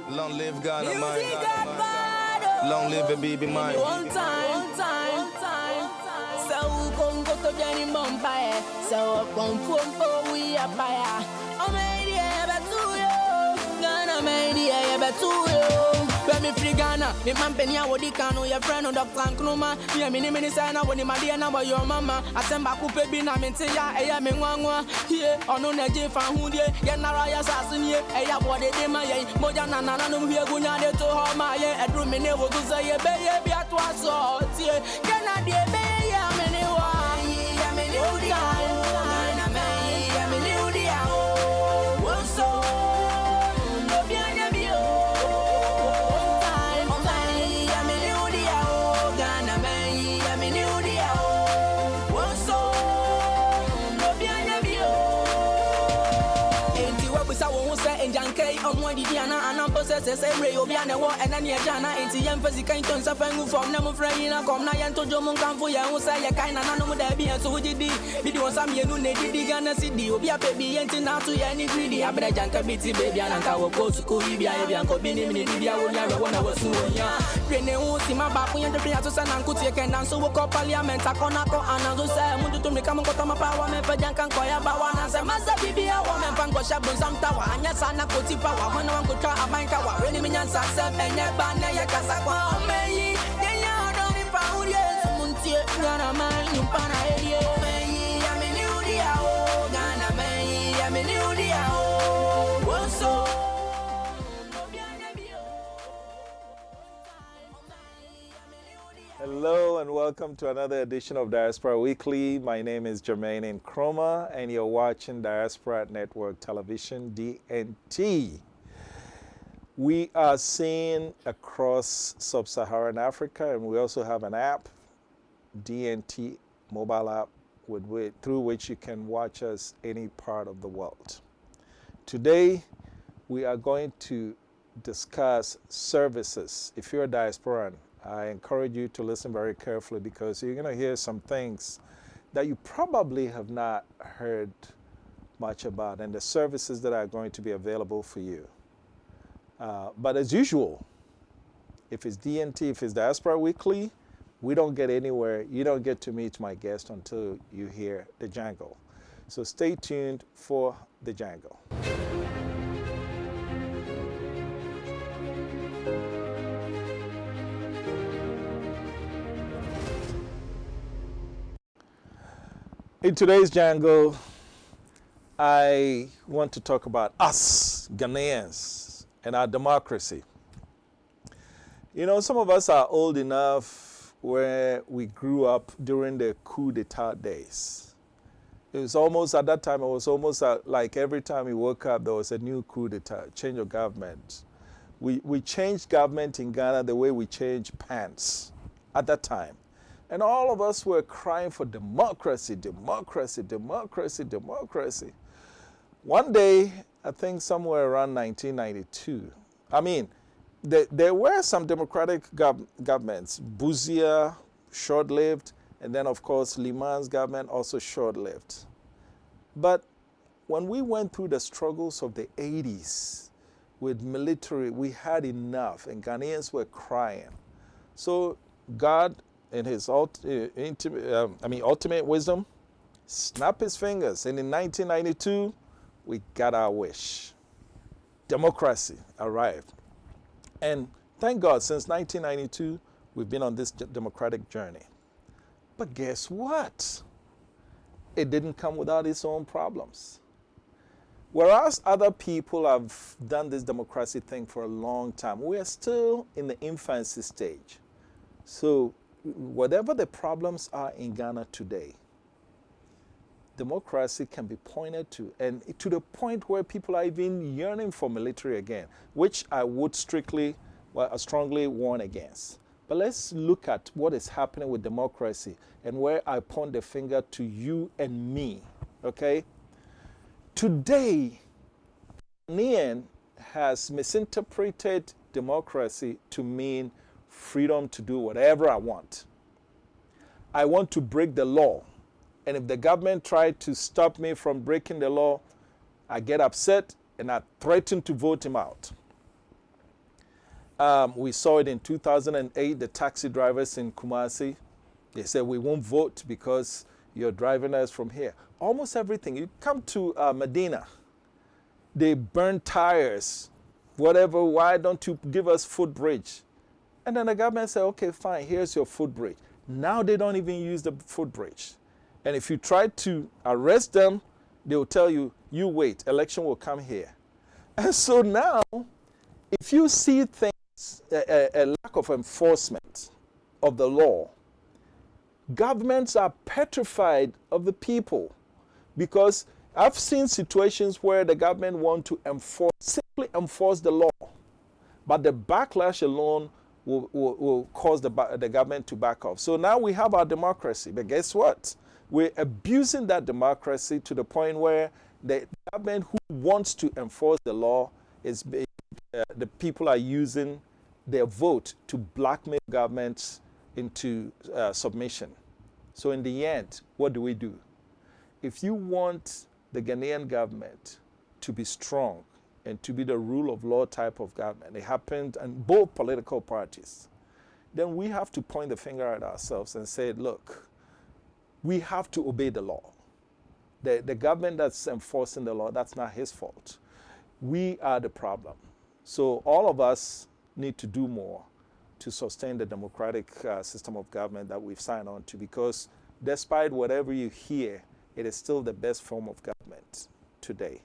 Long live Ghana, man. Long live the baby, man. One time. So come go to Jenny Bombay. So come from we are fire. I made it ever to you. Ghana made it ever to you. When me free Ghana, me man penny I would cano your friend or Dr. Nkrumah. Me mini sign up when my dear number your mama. I send back up baby na me say ya eya me nwanwa. Here on no neje fan hu de. Get na raya sasin ye. Eya body de my ye. Moja na no here gunya de to ho my ye. Edru me ne wo go say ye be ye bi atwa so tie. Get na de be ya me ne wa. Ya me ne udi a. Na me ya me ne udi a. Wo so. No bi anya bi o. And I'm possessed every Obiana war and any Jana into young physical tons of from Namo Frayina, come Nayan to Jomon Campoya, who say a kind of animal that be and so did video some you need the Ghana City, Obia baby, and now to any greedy, Abrajanka Bitty baby, and I will go to Kuribia, and Kobini, Media, when I was so young. Rene Usima Bapu and the Priatus and Ankutia can dance so call Parliament, Akonako, and I was saying to me come to my power, and Pajankan Koya Bawana, and Master Bibia, woman, Panko Shabun, some tower, and Yasana Kotipa, when one could try a bank. When me and Sasa and ya bana ya kasakwa me ya don't be found yet muntie Ghana man you pana area me ya me new dia o Ghana me ya me new dia o wonso. Hello and welcome to another edition of Diaspora Weekly. My name is Jermaine Nkrumah and you're watching Diaspora Network Television, DNT. We are seeing across sub-Saharan Africa, and we also have an app, DNT mobile app, through which you can watch us any part of the world. Today, we are going to discuss services. If you're a diasporan, I encourage you to listen very carefully because you're going to hear some things that you probably have not heard much about, and the services that are going to be available for you. But as usual, if it's DNT, if it's Diaspora Weekly, we don't get anywhere. You don't get to meet my guest until you hear the jangle. So stay tuned for the jangle. In today's jangle, I want to talk about us, Ghanaians, and our democracy. You know, some of us are old enough where we grew up during the coup d'etat days. It was almost, at that time, it was almost like every time we woke up, there was a new coup d'etat, change of government. We changed government in Ghana the way we changed pants at that time. And all of us were crying for democracy, democracy, democracy, democracy. One day, I think somewhere around 1992, I mean, there were some democratic governments. Buzia, short-lived, and then, of course, Liman's government, also short-lived. But when we went through the struggles of the 80s with military, we had enough, and Ghanaians were crying. So God, in his ultimate wisdom, snapped his fingers, and in 1992, we got our wish. Democracy arrived. And thank God, since 1992, we've been on this democratic journey. But guess what? It didn't come without its own problems. Whereas other people have done this democracy thing for a long time, we are still in the infancy stage. So whatever the problems are in Ghana today, democracy can be pointed to, and to the point where people are even yearning for military again, which I would strongly warn against. But let's look at what is happening with democracy and where I point the finger to you and me, okay? Today, Ghanaian has misinterpreted democracy to mean freedom to do whatever I want. I want to break the law. And if the government tried to stop me from breaking the law, I get upset and are threatened to vote him out. We saw it in 2008, the taxi drivers in Kumasi. They said, we won't vote because you're driving us from here. Almost everything. You come to Medina, they burn tires, whatever. Why don't you give us footbridge? And then the government said, okay, fine, here's your footbridge. Now they don't even use the footbridge. And if you try to arrest them, they will tell you, you wait, election will come here. And so now, if you see things, a lack of enforcement of the law, governments are petrified of the people, because I've seen situations where the government want to simply enforce the law, but the backlash alone will cause the government to back off. So now we have our democracy, but guess what? We're abusing that democracy to the point where the government who wants to enforce the law is the people are using their vote to blackmail governments into submission. So in the end, what do? If you want the Ghanaian government to be strong and to be the rule of law type of government, it happened in both political parties, then we have to point the finger at ourselves and say, look, we have to obey the law. The government that's enforcing the law, that's not his fault. We are the problem. So all of us need to do more to sustain the democratic system of government that we've signed on to, because despite whatever you hear, it is still the best form of government today.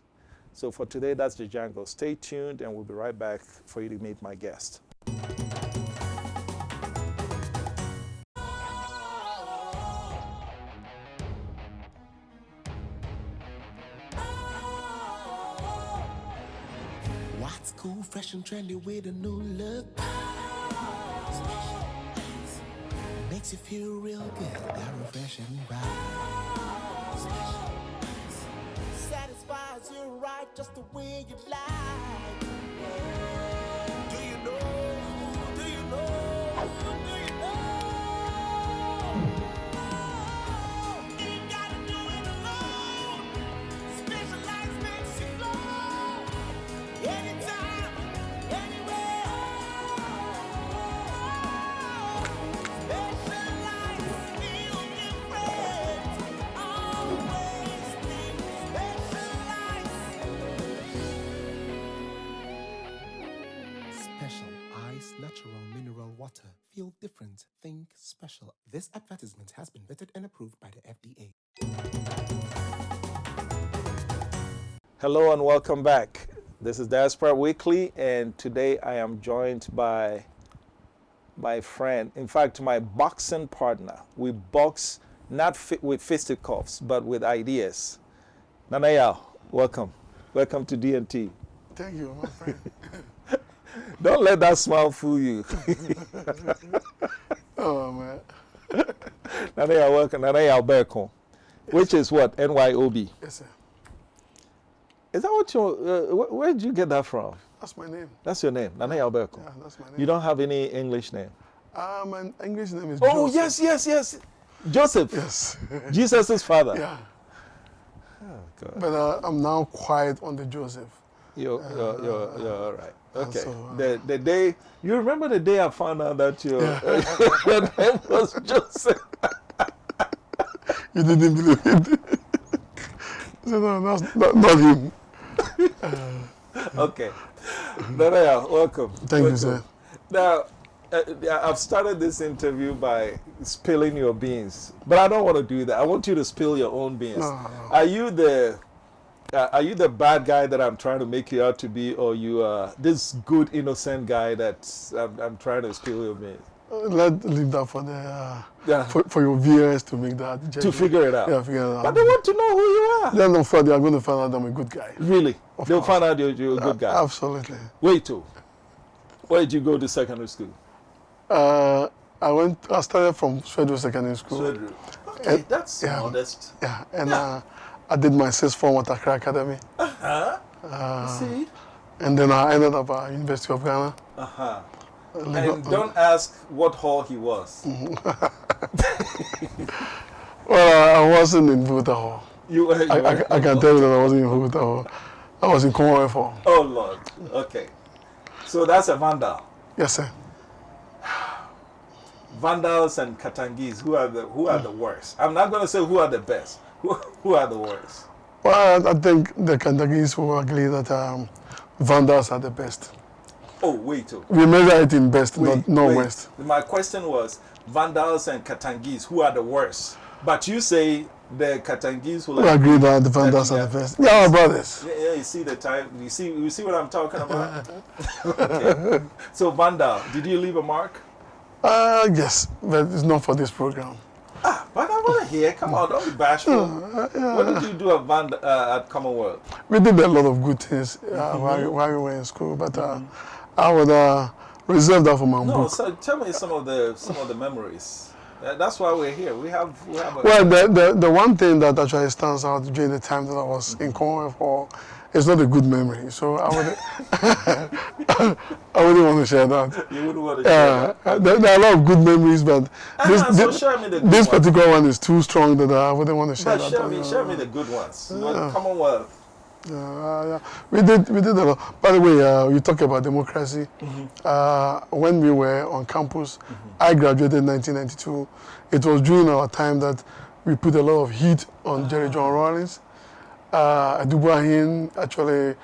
So for today, that's the Jungle. Stay tuned, and we'll be right back for you to meet my guest. What's cool, fresh and trendy with a new look? Makes you feel real good, that refreshing vibe. Satisfies you right just the way you like. Do you know? Do you know? Do you know? You ain't gotta do it alone. Specialized makes you flow. Anytime, anywhere. Specialized, feel different. Always think specialized. Special ice, natural mineral water. Feel different. Think special. This advertisement has been vetted and approved by the FDA. Hello and welcome back. This is Diaspora Weekly, and today I am joined by my friend, in fact, my boxing partner. We box not with fisticuffs, but with ideas. Nana Yao, welcome. Welcome to DNT. Thank you, my friend. Don't let that smile fool you. Oh, man. Nana Yao, welcome. Nana Yao Berko, which is what? NYOB. Yes, sir. Is that what you, where did you get that from? That's my name. That's your name, Nana Yao Berko. Yeah, that's my name. You don't have any English name? My English name is Oh, Joseph. yes. Joseph. Yes. Jesus' father. Yeah. Oh, God. But I'm now quiet on the Joseph. You're all right. Okay. so, The day, you remember the day I found out that your name was Joseph? You didn't believe it. I said, no, that's not him. Okay. Nana, welcome. Thank you, sir. Now, I've started this interview by spilling your beans, but I don't want to do that. I want you to spill your own beans. No. Are you the bad guy that I'm trying to make you out to be, or you this good innocent guy that I'm trying to spill your beans? Leave that for the for your viewers to make that judgment. To figure it out. Yeah, figure it out. But they want to know who you are. Then on Friday, I'm going to find out I'm a good guy. Really? Of They'll course. find out you're a good guy. Absolutely. Wait till. Where did you go to secondary school? I started from Swedru Secondary School. Swedru. Okay, that's yeah. modest. Yeah, and I did my sixth form at Accra Academy. See? And then I ended up at University of Ghana. And don't ask what hall he was. Well, I wasn't in Vuta Hall. You I can tell you that I wasn't in Vuta Hall. I was in Congo for. Oh Lord. Okay. So that's a Vandal. Yes, sir. Vandals and Katangis, who are the worst? I'm not going to say who are the best. Who are the worst? Well, I think the Kandagis will agree that Vandals are the best. Oh, wait. Oh. We measure it in best, Wait, not wait. west. My question was Vandals and Katangis, who are the worst? But you say the Katangis will We agree that the Vandals are the best. They are our brothers. Yeah, you see the time. You see what I'm talking about. Okay. So Vandal, did you leave a mark? Yes, but it's not for this program. But I want to hear. Come on, don't be bashful. What did you do at Commonwealth? We did a lot of good things while we were in school, but I would reserve that for my No, book. so tell me some of the memories. That's why we're here. We have a, Well, the one thing that actually stands out during the time that I was in Congo is not a good memory. So I would I wouldn't want to share that. You wouldn't want to share that. There are a lot of good memories, but So share me the good this ones. particular one is too strong that I wouldn't want to share But that. share me the good ones. Commonwealth. Yeah. We did a lot. By the way, you talk about democracy. When we were on campus, I graduated in 1992. It was during our time that we put a lot of heat on Jerry John Rawlings. Adubuahin actually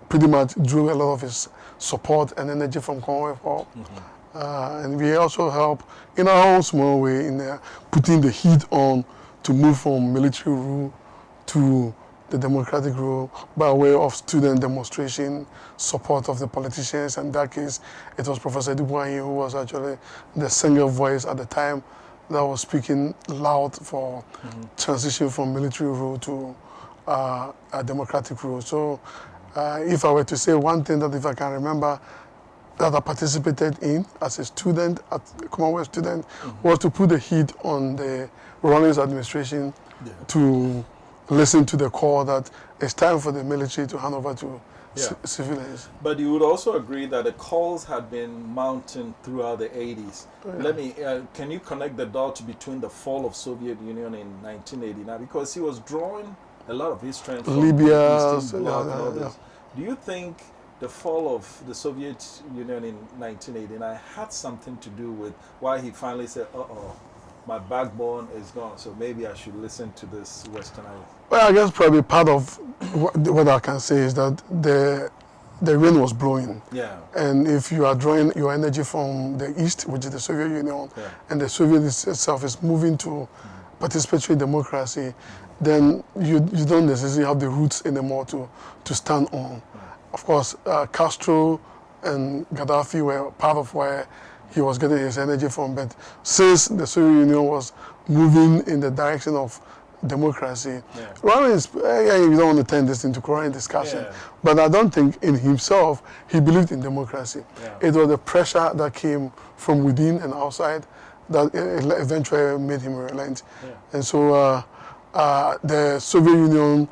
pretty much drew a lot of his support and energy from Congo. And we also help in our own small way in putting the heat on to move from military rule to the democratic rule by way of student demonstration, support of the politicians. In that case, it was Professor Adubuahin who was actually the single voice at the time that was speaking loud for transition from military rule to a democratic rule. So if I were to say one thing that if I can remember that I participated in as a student, a Commonwealth student, was to put the heat on the Rawlings administration to listen to the call that it's time for the military to hand over to civilians. But you would also agree that the calls had been mounting throughout the 80s. Let me, can you connect the dots between the fall of Soviet Union in 1989? Because he was drawing a lot of his strength from Libya, the Eastern Bloc and all this. Do you think the fall of the Soviet Union in 1989 had something to do with why he finally said, my backbone is gone, so maybe I should listen to this Westernized? Well, I guess probably part of what I can say is that the wind was blowing. Yeah. And if you are drawing your energy from the East, which is the Soviet Union, and the Soviet itself is moving to participatory democracy, then you don't necessarily have the roots anymore to stand on. Of course, Castro and Gaddafi were part of where he was getting his energy from, but since the Soviet Union was moving in the direction of democracy, Rawlings, you don't want to turn this into current discussion, but I don't think in himself he believed in democracy. It was the pressure that came from within and outside that eventually made him relent. And so the Soviet Union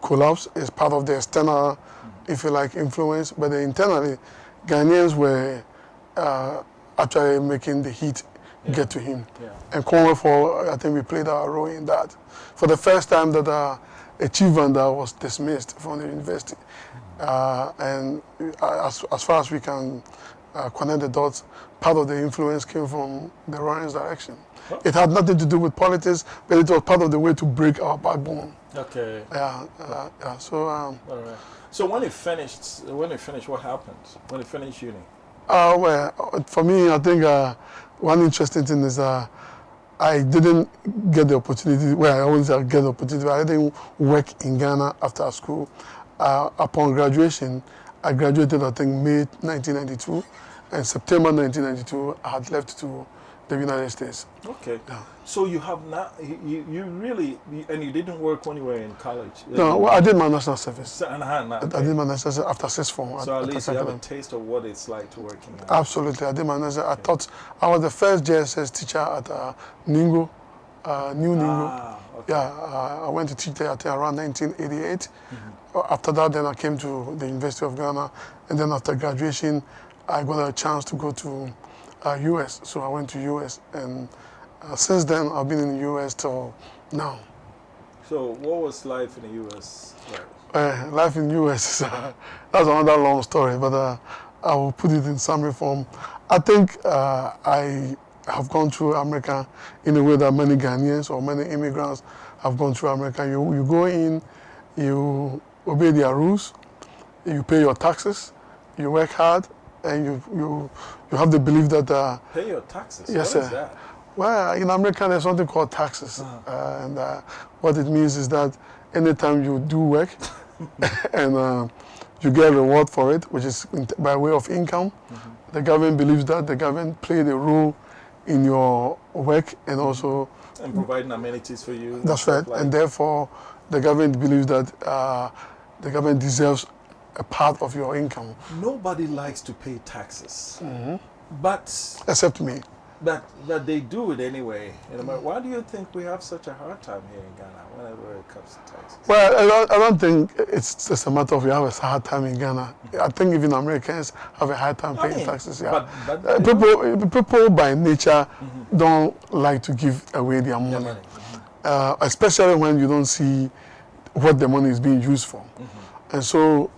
collapse is part of the external, if you like, influence, but internally, Ghanaians were actually making the heat get to him. And Congo, I think we played our role in that. For the first time that a chief Vandal was dismissed from the university. And as far as we can connect the dots, part of the influence came from the Rawlings direction. It had nothing to do with politics, but it was part of the way to break our backbone. Okay. So. All right. So when he finished, what happened? When he finished uni? Well, for me, I think one interesting thing is I didn't get the opportunity. Well, I always get the opportunity, but I didn't work in Ghana after school. Upon graduation, I graduated, I think, May 1992, and September 1992, I had left to the United States. Okay. So you have not, you really, and you didn't work when you were in college? No, well, I did my national service. Okay. I did my national service after sixth form. So at least you have a taste of what it's like to work in Ghana. Absolutely. I did my national. I thought I was the first JSS teacher at Ningo, New Ningo. Okay. I went to teach there around 1988. After that, then I came to the University of Ghana, and then after graduation, I got a chance to go to US. So I went to US, and since then I've been in the US till now. So what was life in the US like? Life in US, that's another long story, but I will put it in summary form. I think I have gone through America in a way that many Ghanaians or many immigrants have gone through America. You go in, you obey their rules, you pay your taxes, you work hard, and you have the belief that... Pay your taxes? Yes, what sir. is that? Well, in America, there's something called taxes. And what it means is that anytime you do work and you get a reward for it, which is by way of income, the government believes that the government played a role in your work and also... And providing amenities for you. That's right. Like, and therefore, the government believes that the government deserves a part of your income. Nobody likes to pay taxes. But... Except me. But they do it anyway. Why do you think we have such a hard time here in Ghana whenever it comes to taxes? Well, I don't think it's just a matter of we have a hard time in Ghana. I think even Americans have a hard time paying taxes. Yeah. But people by nature don't like to give away their money. Especially when you don't see what the money is being used for. And so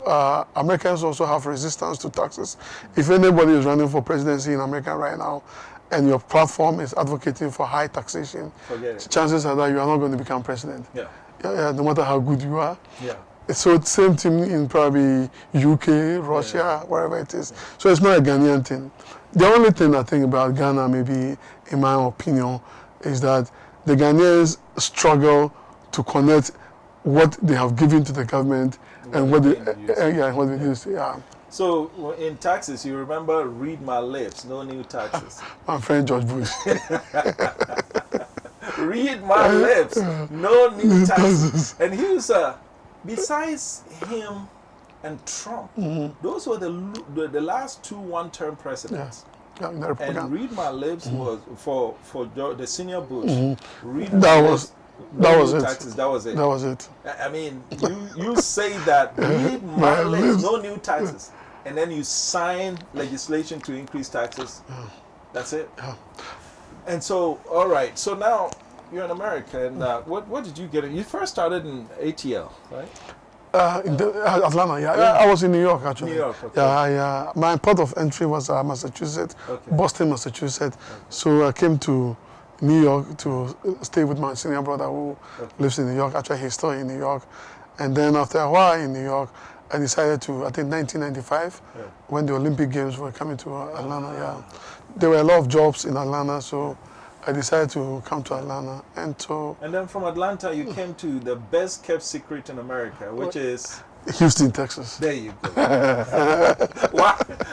Americans also have resistance to taxes. If anybody is running for presidency in America right now, and your platform is advocating for high taxation, chances are that you are not going to become president. No matter how good you are. So it's same thing in probably UK, Russia, wherever it is. So it's not a Ghanaian thing. The only thing I think about Ghana, maybe in my opinion, is that the Ghanaians struggle to connect what they have given to the government and what they use. So in taxes, you remember read my lips, no new taxes. My friend George Bush. Read my lips, no new taxes. And he was, besides him and Trump, those were the last two one-term presidents. And read my lips was for the senior Bush. Read my lips. That was it. Taxes, that was it. That was it. I mean, you say that, read my lips, no new taxes. And then you sign legislation to increase taxes. That's it. And so, all right. So now you're in America, and what did you get? You first started in ATL, right? In Atlanta, I was in New York, actually. New York, okay. My port of entry was Massachusetts, Boston, Massachusetts. So I came to New York to stay with my senior brother who lives in New York. Actually, he's still in New York. And then after a while in New York, I decided to, I think 1995, when the Olympic Games were coming to Atlanta, there were a lot of jobs in Atlanta, so I decided to come to Atlanta. And then from Atlanta, you came to the best kept secret in America, which is... Houston, Texas. There you go.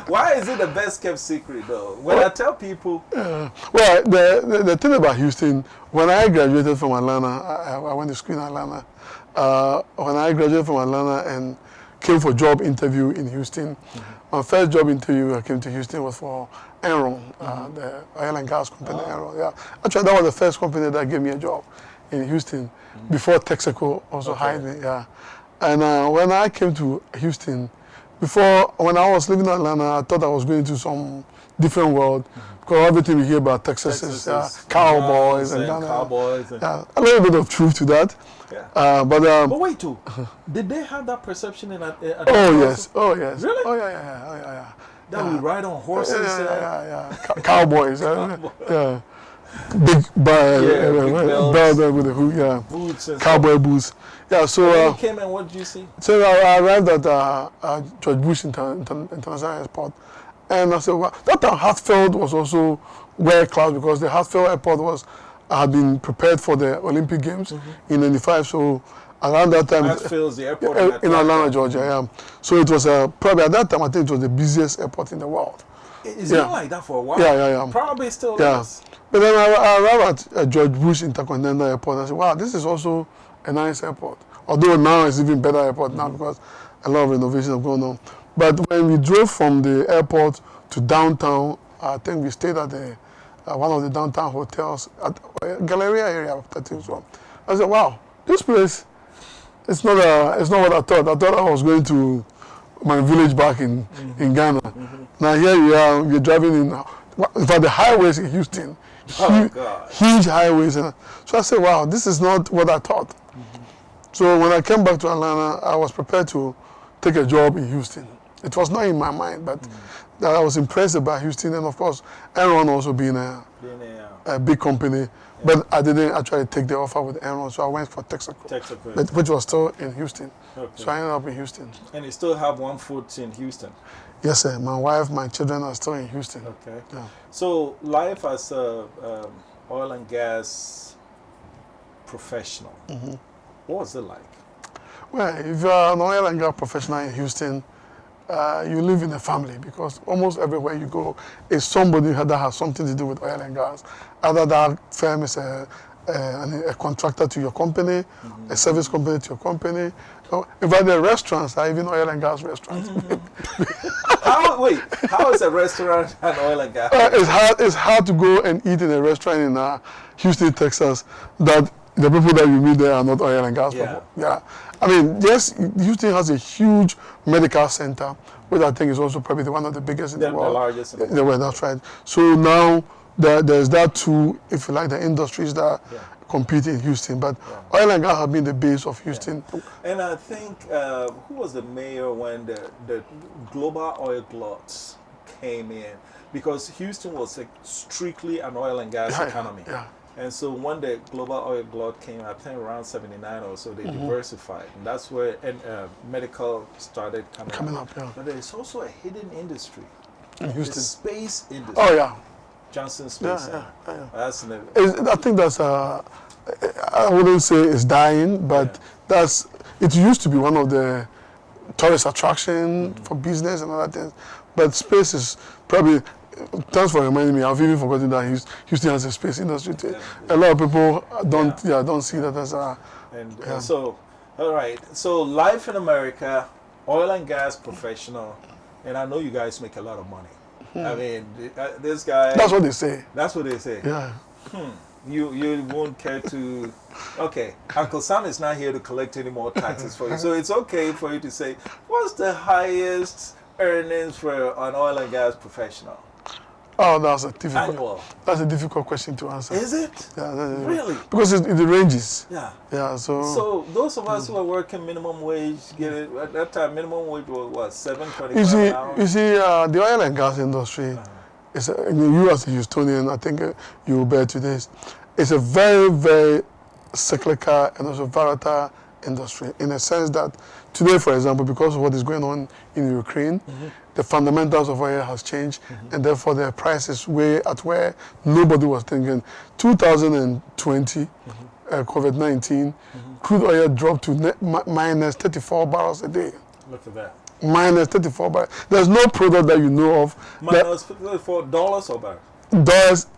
Why is it the best kept secret, though? When I tell people... well, the thing about Houston, when I graduated from Atlanta, I went to school in Atlanta. When I graduated from Atlanta and came for job interview in Houston, my first job interview I came to Houston was for Enron, the oil and gas company, Enron. Actually, that was the first company that gave me a job in Houston, before Texaco also hired me. And when I came to Houston, when I was living in Atlanta, I thought I was going to some different world, because everything we hear about Texas is cowboys and cowboys. A little bit of truth to that. But wait, did they have that perception in Atlanta? Oh yes. Really? Oh yeah. That we ride on horses. Cowboys. Big belt with the hood, boots and cowboy boots. So when you came and what did you see? So I arrived at George Bush International Airport, and I said, well, that time Hartsfield was also world class, because the Hartsfield Airport had been prepared for the Olympic Games in '95. So around that time, Hartsfield's the airport in Atlanta, Georgia. So it was probably at that time, I think it was the busiest airport in the world. It's been like that for a while. Yeah. Probably still is. But then I arrived at George Bush Intercontinental Airport, and I said, wow, this is also a nice airport. Although now it's even better airport now, because a lot of renovations have gone on. But when we drove from the airport to downtown, I think we stayed at one of the downtown hotels at Galleria area. I said, wow, this place, it's not what I thought. I thought I was going to my village back in Ghana. Now here you are, you're driving in fact, the highways in Houston, huge highways. So I said, wow, this is not what I thought. So when I came back to Atlanta, I was prepared to take a job in Houston. It was not in my mind, but that I was impressed by Houston, and of course, Enron also being a big company. But I didn't actually take the offer with Enron, so I went for Texaco, which was still in Houston. Okay. So I ended up in Houston. And you still have one foot in Houston? Yes, sir. My wife, my children are still in Houston. Okay. Yeah. So life as a oil and gas professional, what was it like? Well, if you are an oil and gas professional in Houston, you live in a family, because almost everywhere you go is somebody that has something to do with oil and gas. Either that firm is a contractor to your company, a service company to your company. In fact, the restaurants are even oil and gas restaurants. How is a restaurant an oil and gas? It's hard to go and eat in a restaurant in Houston, Texas, that the people that you meet there are not oil and gas people. Yeah. I mean, yes, Houston has a huge medical center, which I think is also probably one of the biggest in the world. The largest in the world. That's right. So now there's that too, if you like, the industries that compete in Houston. But oil and gas have been the base of Houston. And I think, who was the mayor when the global oil gluts came in? Because Houston was strictly an oil and gas economy. Yeah. And so when the global oil glut came, I think around 79 or so, they diversified. And that's where medical started coming up. Yeah. But there's also a hidden industry. In Houston. The space industry. Oh, yeah. Johnson Space Center. That's I think that's, I wouldn't say it's dying, but it used to be one of the tourist attraction for business and other things. But space is probably, thanks for reminding me, I've even forgotten that Houston has a space industry too. A lot of people don't see that as a... So, all right. So life in America, oil and gas professional, and I know you guys make a lot of money. I mean, this guy... That's what they say. That's what they say. Yeah. You won't care to... Okay, Uncle Sam is not here to collect any more taxes for you. So it's okay for you to say, what's the highest earnings for an oil and gas professional? Oh, that's a difficult. Annual. That's a difficult question to answer. Is it? Yeah. Really? Because it ranges. Yeah. Yeah. So those of us who are working minimum wage, get it at that time. Minimum wage was what, $7.25 an hour? You see, the oil and gas industry is. You as a Houstonian, I think you will bear to this. It's a very, very cyclical and also volatile industry, in a sense that today, for example, because of what is going on in Ukraine, the fundamentals of oil has changed, and therefore the price is way at where nobody was thinking. 2020, COVID-19, crude oil dropped to minus 34 barrels a day. Look at that. Minus 34 barrels. There's no product that you know of. Minus $34 or barrel? Negative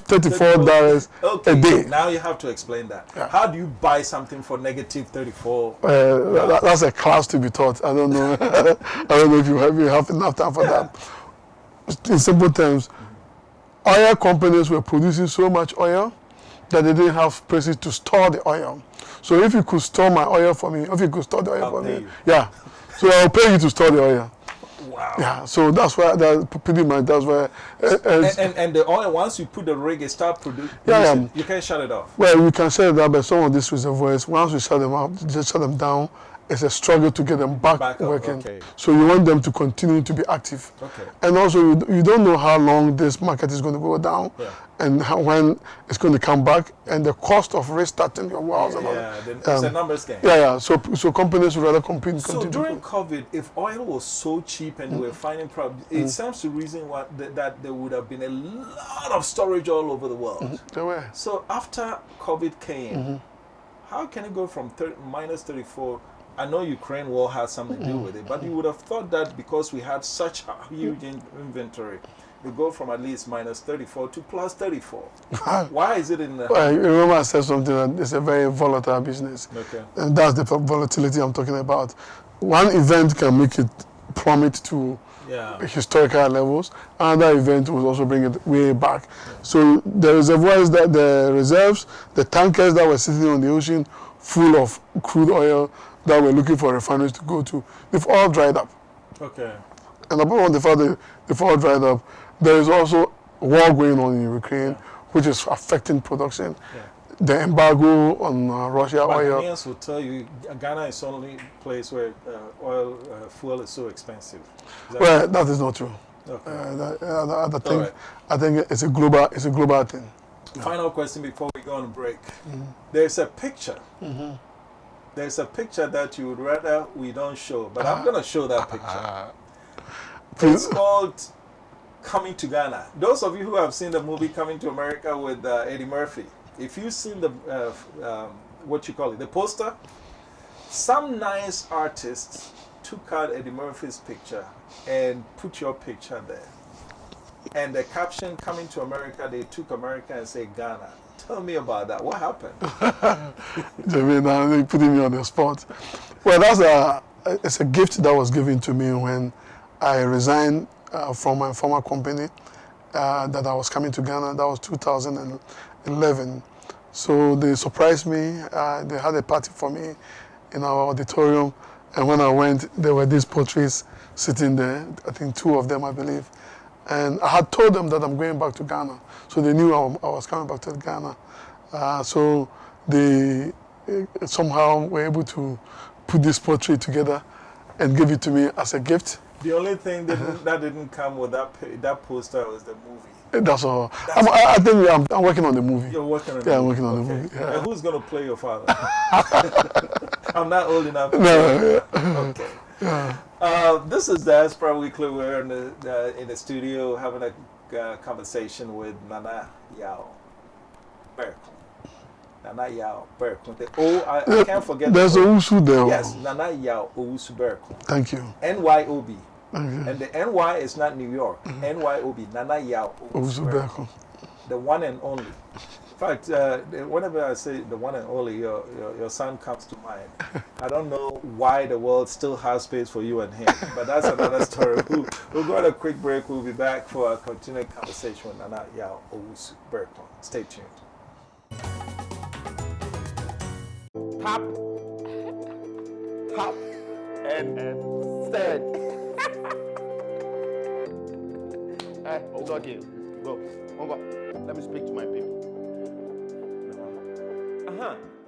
$34 a day. Now you have to explain that. How do you buy something for negative 34? That's a class to be taught. I don't know. I don't know if you have enough time for that. In simple terms, oil companies were producing so much oil that they didn't have places to store the oil. So if you could store my oil for me, if you could store the oil for me, so I'll pay you to store the oil. Wow. Yeah, so that's why pretty much that's why. And the oil, once you put the rig, it start producing. You can't shut it off. Well, we can shut it off, but some of these reservoirs, once we shut them up, just shut them down, it's a struggle to get them back working. Okay. So you want them to continue to be active. Okay. And also, you don't know how long this market is going to go down, and when it's going to come back, and the cost of restarting your wells. It's a numbers game. So companies would rather compete. So during COVID, if oil was so cheap and we were finding problems, it stands to reason that there would have been a lot of storage all over the world. There were. So after COVID came, how can it go from minus 34? I know Ukraine war has something to do with it, but you would have thought that because we had such a huge inventory, we go from at least minus 34 to plus 34. Why is it in the... Well, you remember I said something that it's a very volatile business. Okay. And that's the volatility I'm talking about. One event can make it plummet to historical levels. Another event will also bring it way back. So the reservoirs, the reserves, the tankers that were sitting on the ocean full of crude oil that we're looking for refineries to go to, they've all dried up. Okay. And apart from the fact that they've all dried up, there is also war going on in Ukraine, which is affecting production. the embargo on Russia But oil. Ghanaians will tell you Ghana is the only place where oil fuel is so expensive. Is that Well, that is not true. okay. I think it's a global thing. Final question before we go on break. There's a picture. There's a picture that you would rather we don't show, but I'm going to show that picture. It's called Coming to Ghana. Those of you who have seen the movie Coming to America with Eddie Murphy, if you've seen the, what you call it, the poster, some nice artists took out Eddie Murphy's picture and put your picture there. And the caption, Coming to America, they took America and said Ghana. Tell me about that. What happened? Now they're putting me on the spot. Well, it's a gift that was given to me when I resigned from my former company that I was coming to Ghana. That was 2011. So they surprised me. They had a party for me in our auditorium. And when I went, there were these portraits sitting there. I think 2 of them, I believe. And I had told them that I'm going back to Ghana. So they knew I was coming back to Ghana. So they somehow were able to put this portrait together and give it to me as a gift. The only thing that didn't come with that poster was the movie. That's all. I think I'm working on the movie. You're working on the Yeah, movie. I'm working on the movie. Yeah. And who's going to play your father? I'm not old enough. No, Okay. This is Diaspora Weekly. We're in the studio having a conversation with Nana Yao. Nana Yao. I can't forget. There's a Usu there. Yes, Nana Yao Owusu Berko. Thank you. NYOB. Thank you. And the NY is not New York. NYOB. Nana Yao Usu Owusu Berko. Berko. The one and only. In fact, whenever I say the one and only, your son comes to mind. I don't know why the world still has space for you and him, but that's another story. We'll go on a quick break. We'll be back for a continued conversation with Nana Yao Owusu Berko. Stay tuned. Tap, and stand. It's okay. Go. Let me speak to my people.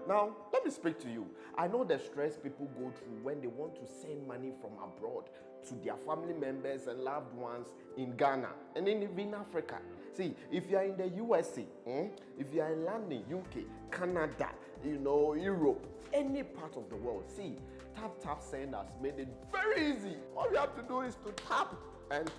Now, let me speak to you. I know the stress people go through when they want to send money from abroad to their family members and loved ones in Ghana and even in Africa. See, if you are in the USA, if you are in London, UK, Canada, Europe, any part of the world, see, Tap Send has made it very easy. All you have to do is to tap and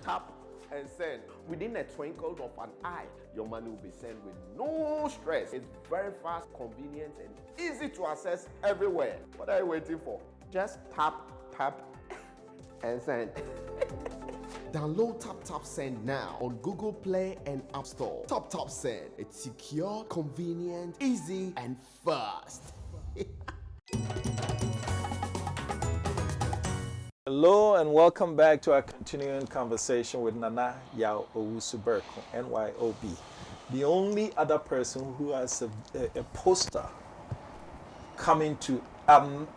send. Within a twinkle of an eye, your money will be sent with no stress. It's very fast, convenient, and easy to access everywhere. What are you waiting for? Just tap, and send. Download Tap Send now on Google Play and App Store. Tap Send. It's secure, convenient, easy, and fast. Hello and welcome back to our continuing conversation with Nana Yao Owusu Berko, NYOB. The only other person who has a poster coming to Ghana.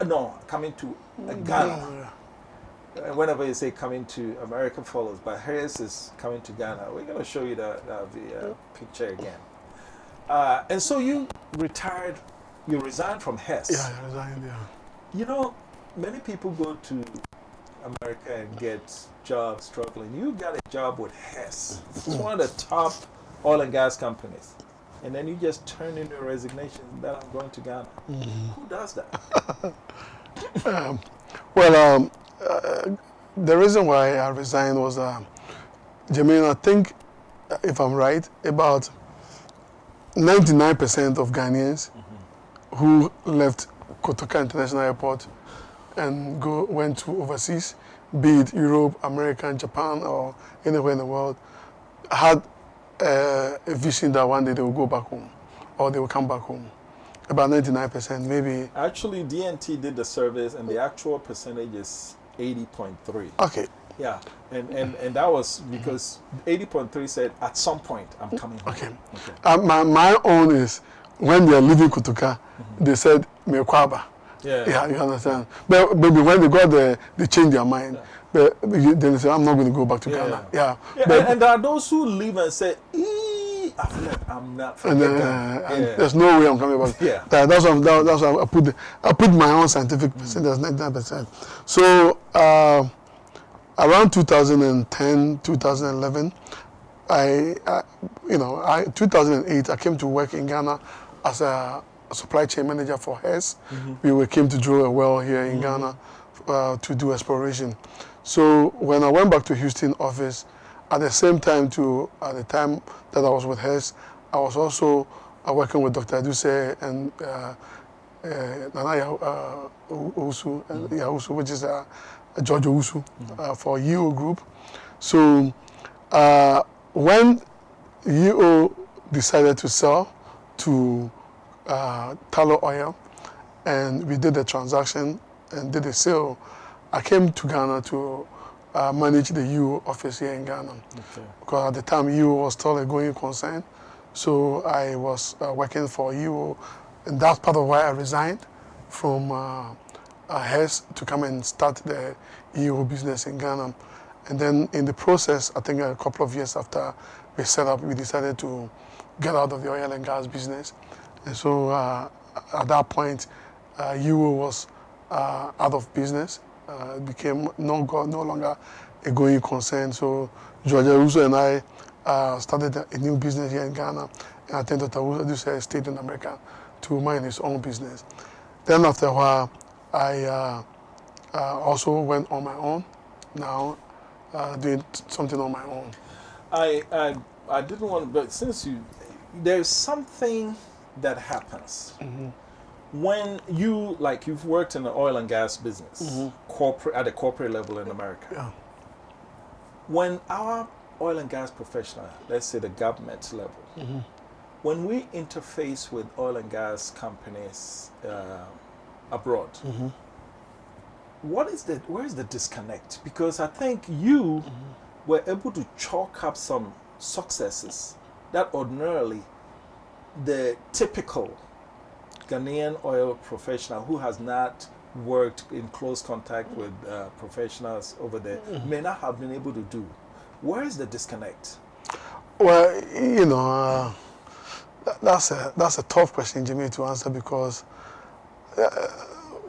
Whenever you say coming to America follows, but hers is coming to Ghana. We're going to show you the picture again. And so you resigned from Hess. Yeah, I resigned, yeah. You know, many people go to America and get jobs struggling. You got a job with Hess. It's one of the top oil and gas companies. And then you just turn in your resignation that I'm going to Ghana. Who does that? The reason why I resigned was, Jermaine, I think, if I'm right, about 99% of Ghanaians who left Kotoka International Airport and went to overseas, be it Europe, America, Japan, or anywhere in the world, had a vision that one day they will go back home or they will come back home. About 99%, maybe. Actually, DNT did the surveys, and the actual percentage is 80.3. Okay. Yeah, and that was because 80.3 said at some point I'm coming home. Okay. My own is when they are leaving Kotoka, they said Mekwaba. Yeah, you understand. But when they got there, they changed their mind. Yeah. But then they say, I'm not going to go back to Ghana. Yeah. And there are those who leave and say, I'm not And, forget Ghana. and there's no way I'm coming back. Yeah. That's why I put my own scientific percentage, 99%. So around 2010, 2011, 2008, I came to work in Ghana as a supply chain manager for Hess. We came to drill a well here in Ghana to do exploration. So when I went back to Houston office, at the same time at the time that I was with Hess, I was also working with Dr. Aduse and Nana Yao, which is George Owusu for EO Group. So when EO decided to sell to Tallow Oil, and we did the transaction and did the sale, I came to Ghana to manage the EO office here in Ghana. Okay. Because at the time EO was still a going concern, so I was working for EO, and that's part of why I resigned from Hess to come and start the EO business in Ghana. And then in the process, I think a couple of years after we set up, we decided to get out of the oil and gas business. And so at that point, EO was out of business. It became no longer a going concern. So George Owusu and I started a new business here in Ghana. And I think Dr. Owusu stayed in America to mind his own business. Then after a while, I also went on my own. Now doing something on my own. I didn't want, but since there's something that happens when you've worked in the oil and gas business, at a corporate level in America. Yeah. When our oil and gas professional, let's say the government level, when we interface with oil and gas companies abroad, where is the disconnect? Because I think you were able to chalk up some successes that ordinarily the typical Ghanaian oil professional who has not worked in close contact with professionals over there may not have been able to do. Where is the disconnect? Well, that's a tough question, Jimmy, to answer, because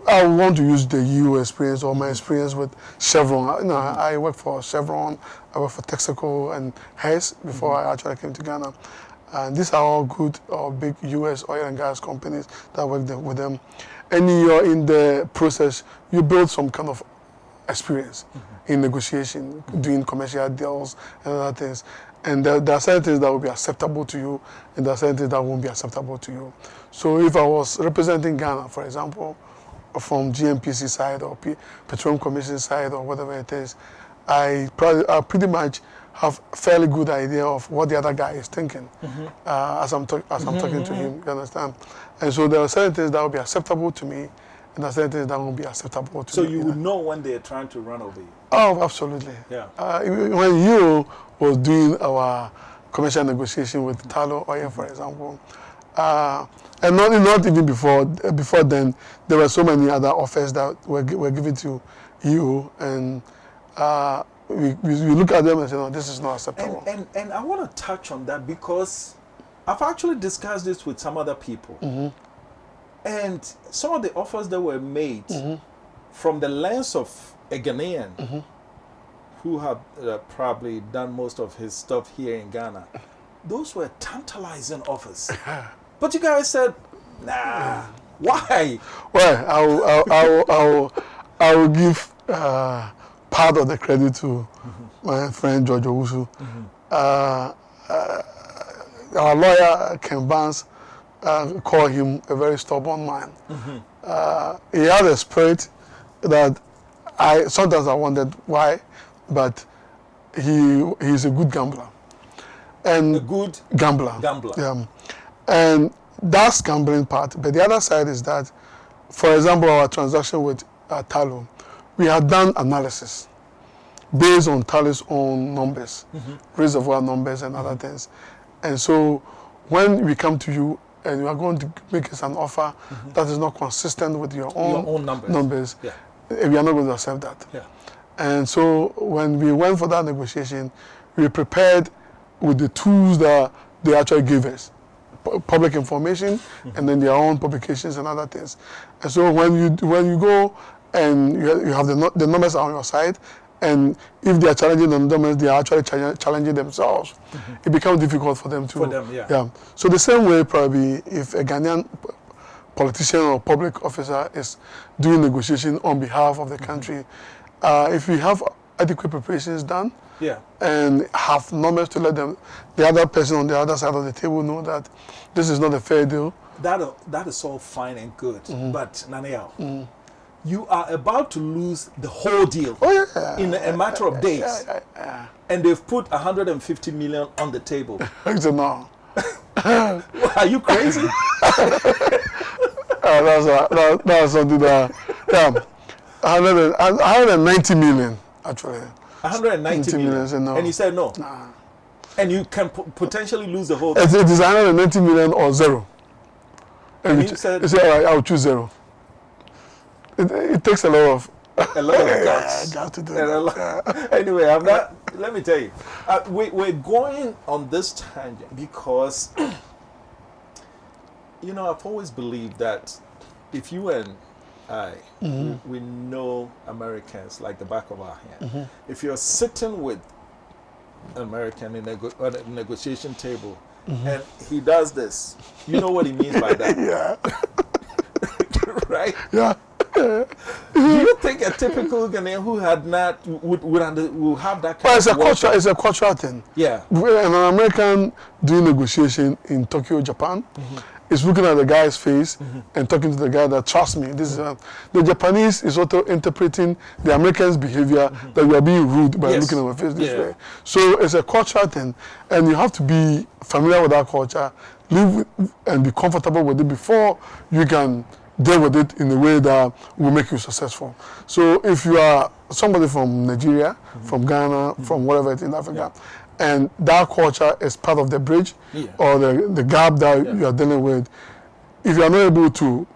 I want to use the EU experience or my experience with Chevron. I worked for Chevron, I worked for Texaco and Hess before I actually came to Ghana. And these are all good or big US oil and gas companies that work with them. And you're in the process, you build some kind of experience in negotiation, doing commercial deals and other things. And there are certain things that will be acceptable to you, and there are certain things that won't be acceptable to you. So if I was representing Ghana, for example, from GMPC side or Petroleum Commission side or whatever it is, I pretty much have a fairly good idea of what the other guy is thinking as I'm talking to him, you understand? And so there are certain things that will be acceptable to me, and there are certain things that won't be acceptable to me. So you would know when they're trying to run over you? Oh, absolutely. Yeah. When you was doing our commercial negotiation with Tallow Oil, for example, and not even before then, there were so many other offers that were given to you, and we look at them and say, no, this is not acceptable. And I want to touch on that because I've actually discussed this with some other people. And some of the offers that were made from the lens of a Ghanaian who had probably done most of his stuff here in Ghana, those were tantalizing offers. But you guys said, nah, why? Well, I will give part of the credit to my friend George Owusu. Our lawyer, Ken Barnes, called him a very stubborn man. He had a spirit that sometimes I wondered why, but he's a good gambler. And A good gambler. Yeah. And that's gambling part. But the other side is that, for example, our transaction with Tallow, we had done analysis based on Tallow's own numbers, reservoir numbers and other things. And so when we come to you and you are going to make us an offer that is not consistent with your own numbers, we are not going to accept that. Yeah. And so when we went for that negotiation, we prepared with the tools that they actually give us public information, and then their own publications and other things. And so when you go and you have the numbers on your side, and if they are challenging the numbers, they are actually challenging themselves. It becomes difficult for them to. For them, yeah. So the same way, probably, if a Ghanaian politician or public officer is doing negotiation on behalf of the country, if we have adequate preparations done, and have numbers to let the other person on the other side of the table know that this is not a fair deal. That is all fine and good, but Nana Yao, you are about to lose the whole deal in a matter of days, and they've put 150 million on the table. No. Are you crazy? That's something that 190 million actually. 190 million. Said no. And he said no. Nah. And you can potentially lose the whole thing. It is 190 million or zero. And he said, all right, I'll choose zero. It takes a lot of guts. Got to do it. Anyway, let me tell you, we're going on this tangent because, you know, I've always believed that if you and I, we know Americans like the back of our hand. If you're sitting with an American in on a negotiation table and he does this, you know what he means by that. Right? Yeah. Do you think a typical Ghanaian who had not would have that kind of it's a cultural thing. Yeah. An American doing negotiation in Tokyo, Japan, is looking at the guy's face and talking to the guy that, trust me, this is the Japanese is also interpreting the American's behavior that you are being rude by looking at my face this way. So it's a cultural thing, and you have to be familiar with that culture, live with, and be comfortable with it before you can deal with it in a way that will make you successful. So if you are somebody from Nigeria, from Ghana, from whatever it is in Africa, and that culture is part of the bridge or the gap that you are dealing with, if you are not able to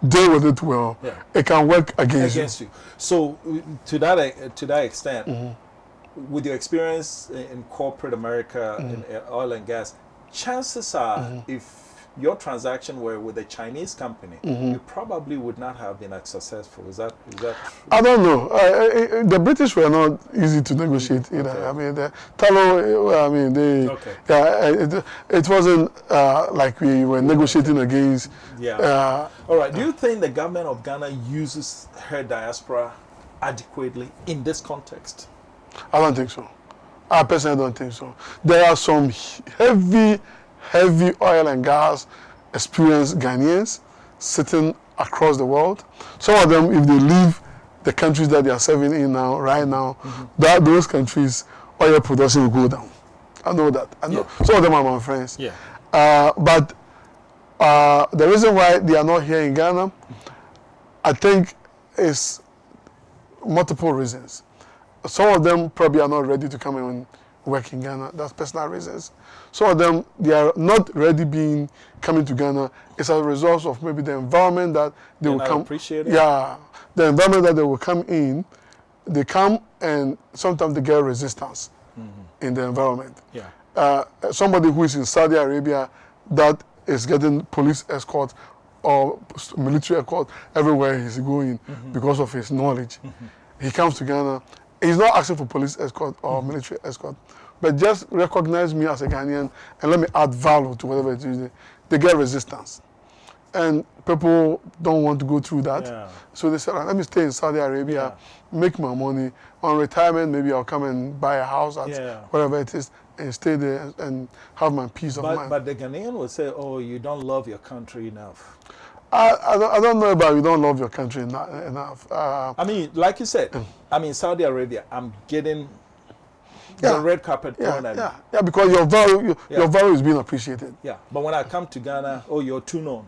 deal with it well, it can work against you. So to that extent, with your experience in corporate America, in oil and gas, chances are if your transaction were with a Chinese company, you probably would not have been as successful. Is that true? I don't know. The British were not easy to negotiate either. I mean, the Talo, I mean, it wasn't like we were negotiating against. All right. Do you think the government of Ghana uses her diaspora adequately in this context? I don't think so. I personally don't think so. There are some heavy oil and gas experienced Ghanaians sitting across the world. Some of them, if they leave the countries that they are serving in now, right now, those countries, oil production will go down. I know that. I know. Some of them are my friends. But the reason why they are not here in Ghana, I think, is multiple reasons. Some of them probably are not ready to come and work in Ghana. That's personal reasons. Some of them, they are not ready coming to Ghana. It's a result of maybe the environment that they will come. The environment that they will come in, they come and sometimes they get resistance in the environment. Somebody who is in Saudi Arabia that is getting police escort or military escort everywhere he's going because of his knowledge. He comes to Ghana. He's not asking for police escort or military escort, but just recognize me as a Ghanaian and let me add value to whatever it is. They get resistance. And people don't want to go through that. So they say, let me stay in Saudi Arabia, make my money. On retirement, maybe I'll come and buy a house at whatever it is and stay there and have my peace of mind. But the Ghanaian will say, oh, you don't love your country enough. I don't know about you don't love your country enough. I mean, like you said, I'm in Saudi Arabia. I'm getting the red carpet thrown at me. Yeah, because your value is being appreciated. Yeah, but when I come to Ghana, oh, you're too known.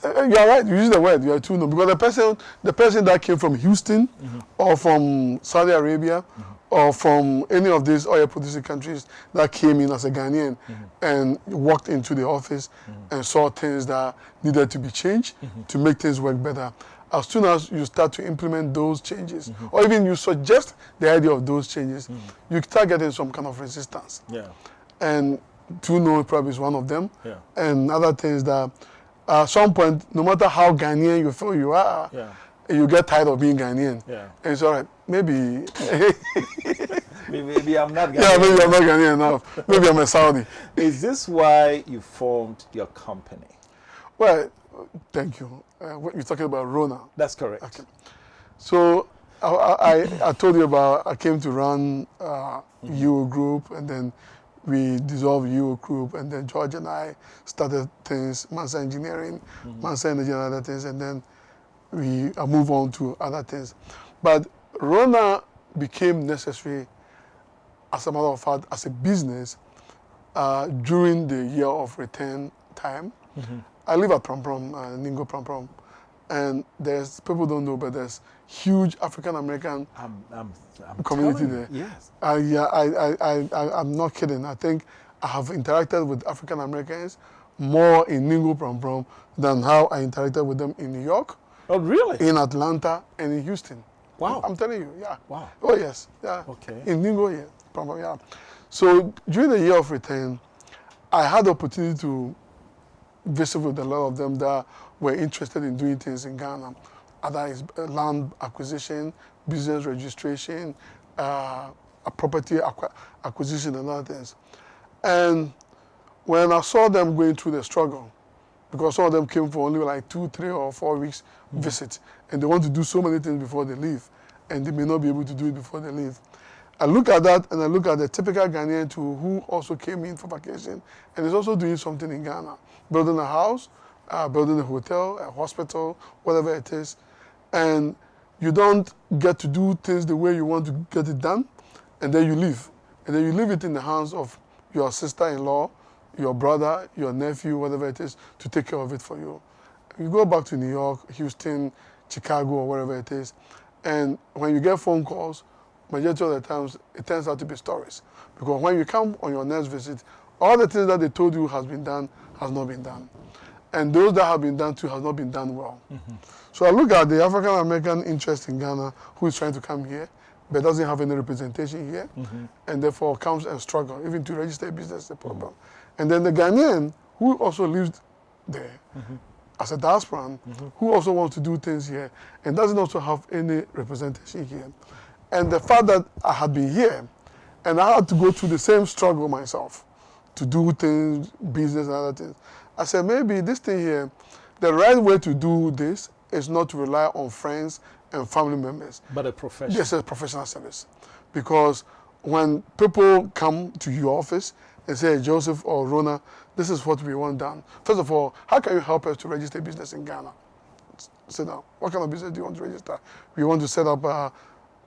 You're right. You use the word. You're too known because the person that came from Houston or from Saudi Arabia or from any of these oil producing countries that came in as a Ghanaian and walked into the office and saw things that needed to be changed to make things work better. As soon as you start to implement those changes, or even you suggest the idea of those changes, you start getting some kind of resistance. Yeah. And Too Known probably is one of them. Yeah. And other things that at some point, no matter how Ghanaian you feel you are, you get tired of being Ghanaian. Yeah. And it's all right. Maybe Maybe I'm not Ghanaian. yeah, maybe I'm not Ghanaian enough. Maybe I'm a Saudi. Is this why you formed your company? Well, thank you. What you're talking about Rona. That's correct. Okay. So I told you about I came to run UO Group, and then we dissolved UO Group, and then George and I started things, Mansa Engineering, Mansa Energy and other things, and then we moved on to other things. But Rona became necessary, as a matter of fact, as a business during the year of return time. I live at Prom, Ningo Prom, and there's, people don't know, but there's huge African American community there. Yes. I'm not kidding. I think I have interacted with African Americans more in Ningo Prom than how I interacted with them in New York, Oh, really? in Atlanta, and in Houston. Wow. I'm telling you, yeah. Wow. Oh, yes, yeah. Okay. In Ningo, yeah. Prom, yeah. So during the year of return, I had the opportunity to visit with a lot of them that were interested in doing things in Ghana. Either is land acquisition, business registration, a property acquisition, and other things. And when I saw them going through the struggle, because some of them came for only like 2, 3, or 4 weeks visit, and they want to do so many things before they leave, and they may not be able to do it before they leave. I look at that, and I look at the typical Ghanaian too, who also came in for vacation, and is also doing something in Ghana, building a house, building a hotel, a hospital, whatever it is, and you don't get to do things the way you want to get it done, and then you leave. And then you leave it in the hands of your sister-in-law, your brother, your nephew, whatever it is, to take care of it for you. You go back to New York, Houston, Chicago, or wherever it is, and when you get phone calls, majority of the times, it turns out to be stories. Because when you come on your next visit, all the things that they told you has been done, has not been done. And those that have been done too has not been done well. So I look at the African American interest in Ghana who is trying to come here, but doesn't have any representation here, and therefore comes and struggle. Even to register a business is a problem. And then the Ghanaian who also lives there as a diasporan, who also wants to do things here, and doesn't also have any representation here. And the fact that I had been here, and I had to go through the same struggle myself, to do things, business and other things. I said, maybe this thing here, the right way to do this is not to rely on friends and family members. But a professional. Yes, a professional service. Because when people come to your office and say, Joseph or Rona, this is what we want done. First of all, how can you help us to register a business in Ghana? Sit down. What kind of business do you want to register? We want to set up a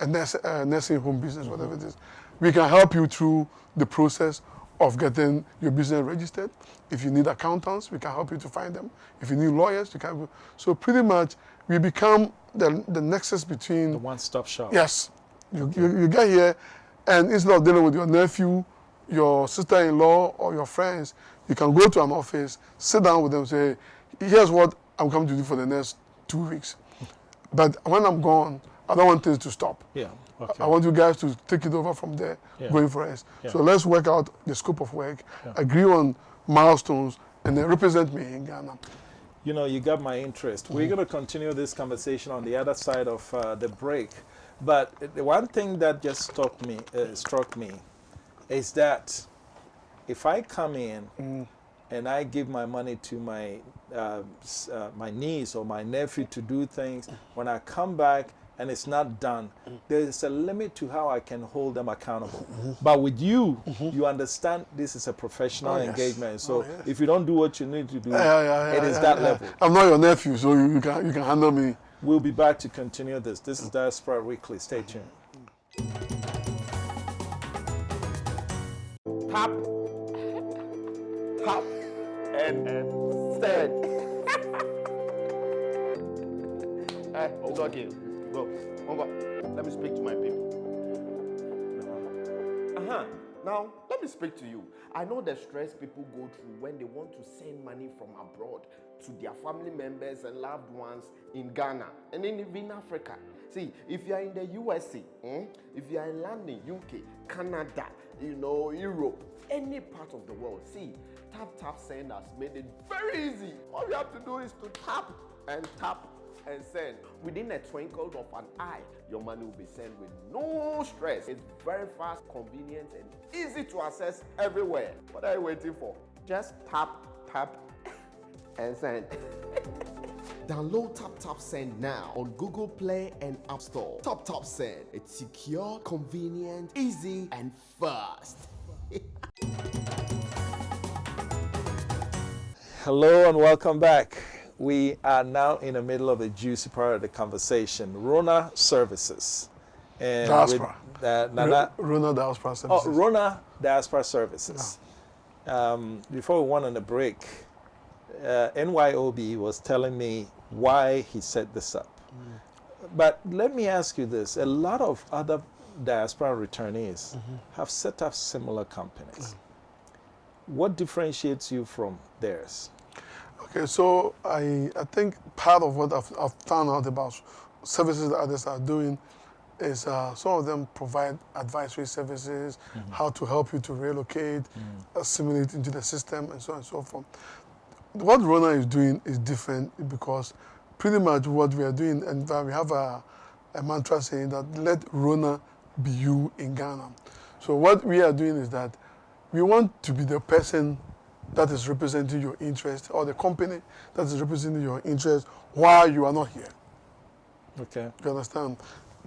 nursing home business, whatever it is. We can help you through the process of getting your business registered. If you need accountants, we can help you to find them. If you need lawyers, we can. So pretty much, we become the nexus between The one-stop shop. Yes. You get here, and instead of dealing with your nephew, your sister-in-law, or your friends, you can go to an office, sit down with them, say, here's what I'm coming to do for the next 2 weeks. But when I'm gone, I don't want things to stop. Yeah. Okay. I want you guys to take it over from there, going for us. Yeah. So let's work out the scope of work, agree on milestones, and then represent me in Ghana. You know, you got my interest. We're going to continue this conversation on the other side of the break. But the one thing that just struck me is that if I come in and I give my money to my my niece or my nephew to do things, when I come back and it's not done, there is a limit to how I can hold them accountable. But with you, you understand this is a professional engagement. So if you don't do what you need to do, it is that level. I'm not your nephew, so you can handle me. We'll be back to continue this. This is Diaspora Weekly. Stay tuned. Tap, tap, and stand. It's okay. Go. Let me speak to my people. Now, let me speak to you. I know the stress people go through when they want to send money from abroad to their family members and loved ones in Ghana and even Africa. See, if you are in the USA, if you are in London, UK, Canada, Europe, any part of the world, see, tap send has made it very easy. All you have to do is to tap and send. Within a twinkle of an eye, your money will be sent with no stress. It's very fast, convenient, and easy to access everywhere. What are you waiting for? Just tap and send. Download Tap Send now on Google Play and App Store. Tap Send. It's secure, convenient, easy, and fast. Hello and welcome back. We are now in the middle of a juicy part of the conversation. Rona Services. And Diaspora. Nana, Rona Diaspora Services. Oh, Rona Diaspora Services. Before we went on the break, NYOB was telling me why he set this up. But let me ask you this. A lot of other diaspora returnees have set up similar companies. What differentiates you from theirs? Okay, so I think part of what I've found out about services that others are doing is some of them provide advisory services, how to help you to relocate, assimilate into the system, and so on and so forth. What Rona is doing is different because pretty much what we are doing, and we have a mantra saying that let Rona be you in Ghana. So what we are doing is that we want to be the person that is representing your interest, or the company that is representing your interest while you are not here. Okay. You understand?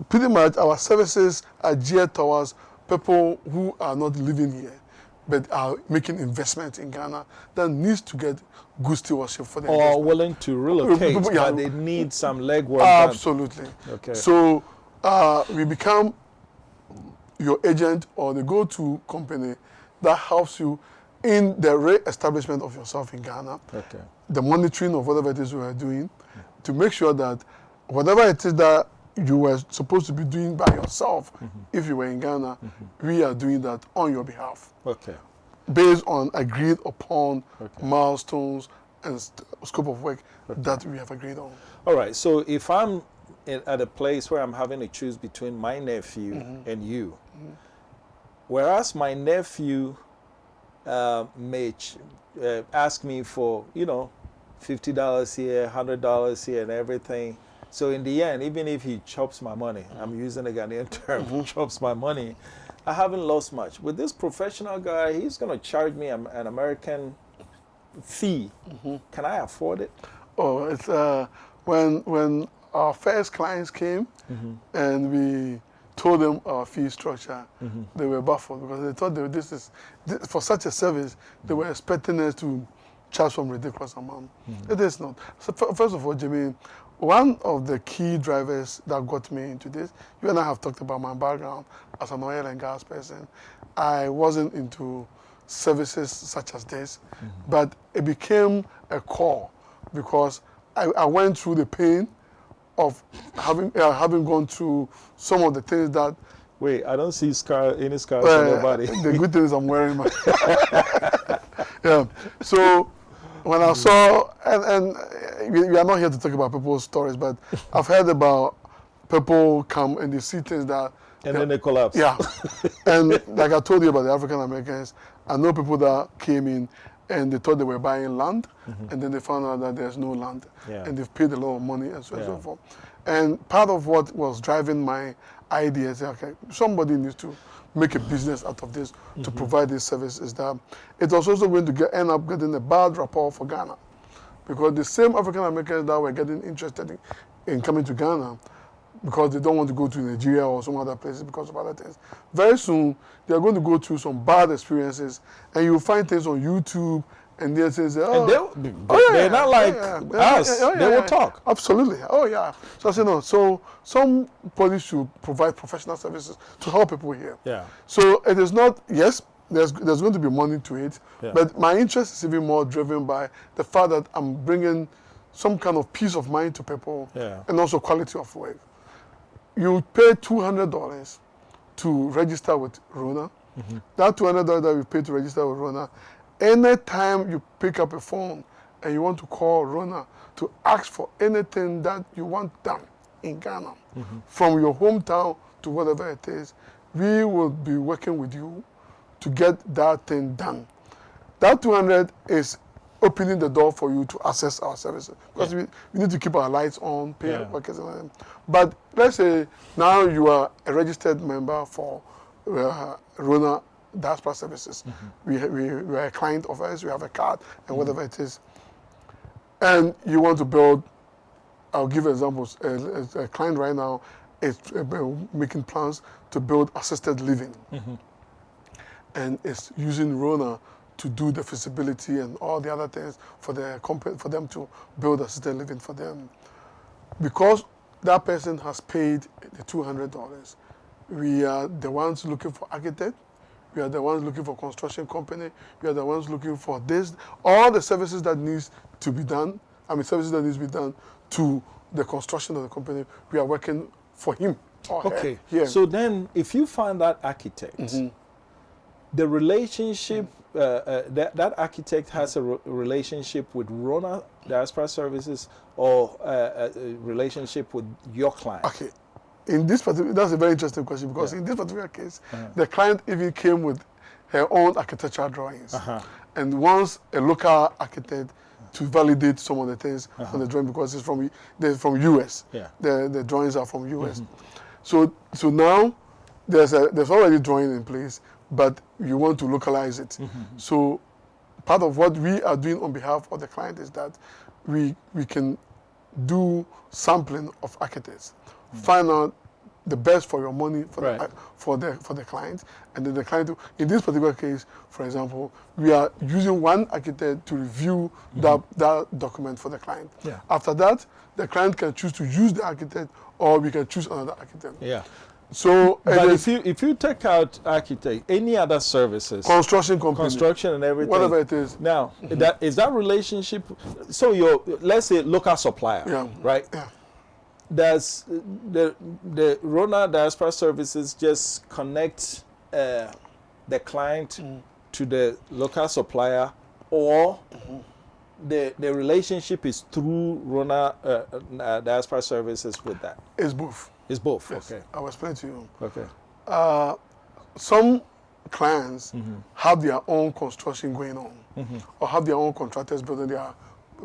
Pretty much our services are geared towards people who are not living here, but are making investments in Ghana that needs to get good stewardship for them. Or willing to relocate, Yeah. but they need some legwork done. Absolutely. Okay. So we become your agent or the go-to company that helps you in the re-establishment of yourself in Ghana, Okay. the monitoring of whatever it is we are doing, to make sure that whatever it is that you were supposed to be doing by yourself, if you were in Ghana, we are doing that on your behalf, Okay. based on agreed upon milestones and scope of work that we have agreed on. All right. So if I'm at a place where I'm having to choose between my nephew and you, whereas my nephew may ask me for, $50 here, $100 here, and everything. So in the end, even if he chops my money, I'm using a Ghanaian term, chops my money, I haven't lost much. With this professional guy, he's going to charge me an American fee. Can I afford it? Oh, it's when our first clients came and we told them our fee structure, they were baffled because they thought this for such a service, they were expecting us to charge some ridiculous amount. It is not. So first of all, Jimmy, one of the key drivers that got me into this, you and I have talked about my background as an oil and gas person. I wasn't into services such as this, but it became a call because I went through the pain of having gone through some of the things that. Wait, I don't see any scars on your body. The good thing is I'm wearing my. Yeah. So when I saw, and we are not here to talk about people's stories, but I've heard about people come and they see things that. And then they collapse. Yeah. And like I told you about the African Americans, I know people that came in and they thought they were buying land, and then they found out that there's no land, and they've paid a lot of money and so on and so forth. And part of what was driving my idea is, okay, somebody needs to make a business out of this to provide this service, is that it was also going to end up getting a bad rapport for Ghana, because the same African Americans that were getting interested in coming to Ghana, because they don't want to go to Nigeria or some other places because of other things. Very soon, they are going to go through some bad experiences, and you'll find things on YouTube, and they'll say, oh, they're not like us. They will talk. Absolutely. Oh, yeah. So I said, no. So somebody should provide professional services to help people here. Yeah. So it is not, yes, there's going to be money to it, but my interest is even more driven by the fact that I'm bringing some kind of peace of mind to people, and also quality of work. You pay $200 to register with Rona. That $200 that you pay to register with Rona, anytime you pick up a phone and you want to call Rona to ask for anything that you want done, in Ghana, from your hometown to whatever it is, we will be working with you to get that thing done. That 200 is opening the door for you to access our services, because we need to keep our lights on, pay our workers, and all that. But let's say now you are a registered member for Rona Diaspora Services. We are a client of ours, we have a card and whatever it is, and you want to build, I'll give examples. A client right now is making plans to build assisted living, and it's using Rona to do the feasibility and all the other things for the company, for them to build assisted living for them. Because that person has paid the $200, we are the ones looking for architect, we are the ones looking for construction company, we are the ones looking for this, all the services that needs to be done, services that needs to be done to the construction of the company, we are working for him or her here. So then if you find that architect, the relationship, that architect has a relationship with Rona Diaspora Services, or a relationship with your client? Okay. In this particular, that's a very interesting question, because in this particular case, the client even came with her own architectural drawings and wants a local architect to validate some of the things on the drawing, because it's they're from US. The drawings are from US. So now there's already drawing in place, but you want to localize it. So part of what we are doing on behalf of the client is that we can do sampling of architects, find out the best for your money for the client, and then the client. In this particular case, for example, we are using one architect to review that document for the client. After that, the client can choose to use the architect, or we can choose another architect. So, but if you take out architect, any other services, construction company, construction and everything, whatever it is. Now, is that relationship? So let's say local supplier, right? Does the Rona Diaspora Services just connect the client to the local supplier, or the relationship is through Rona Diaspora Services with that? It's both. It's both. Yes. Okay. I will explain to you. Okay. Some clients have their own construction going on, or have their own contractors building their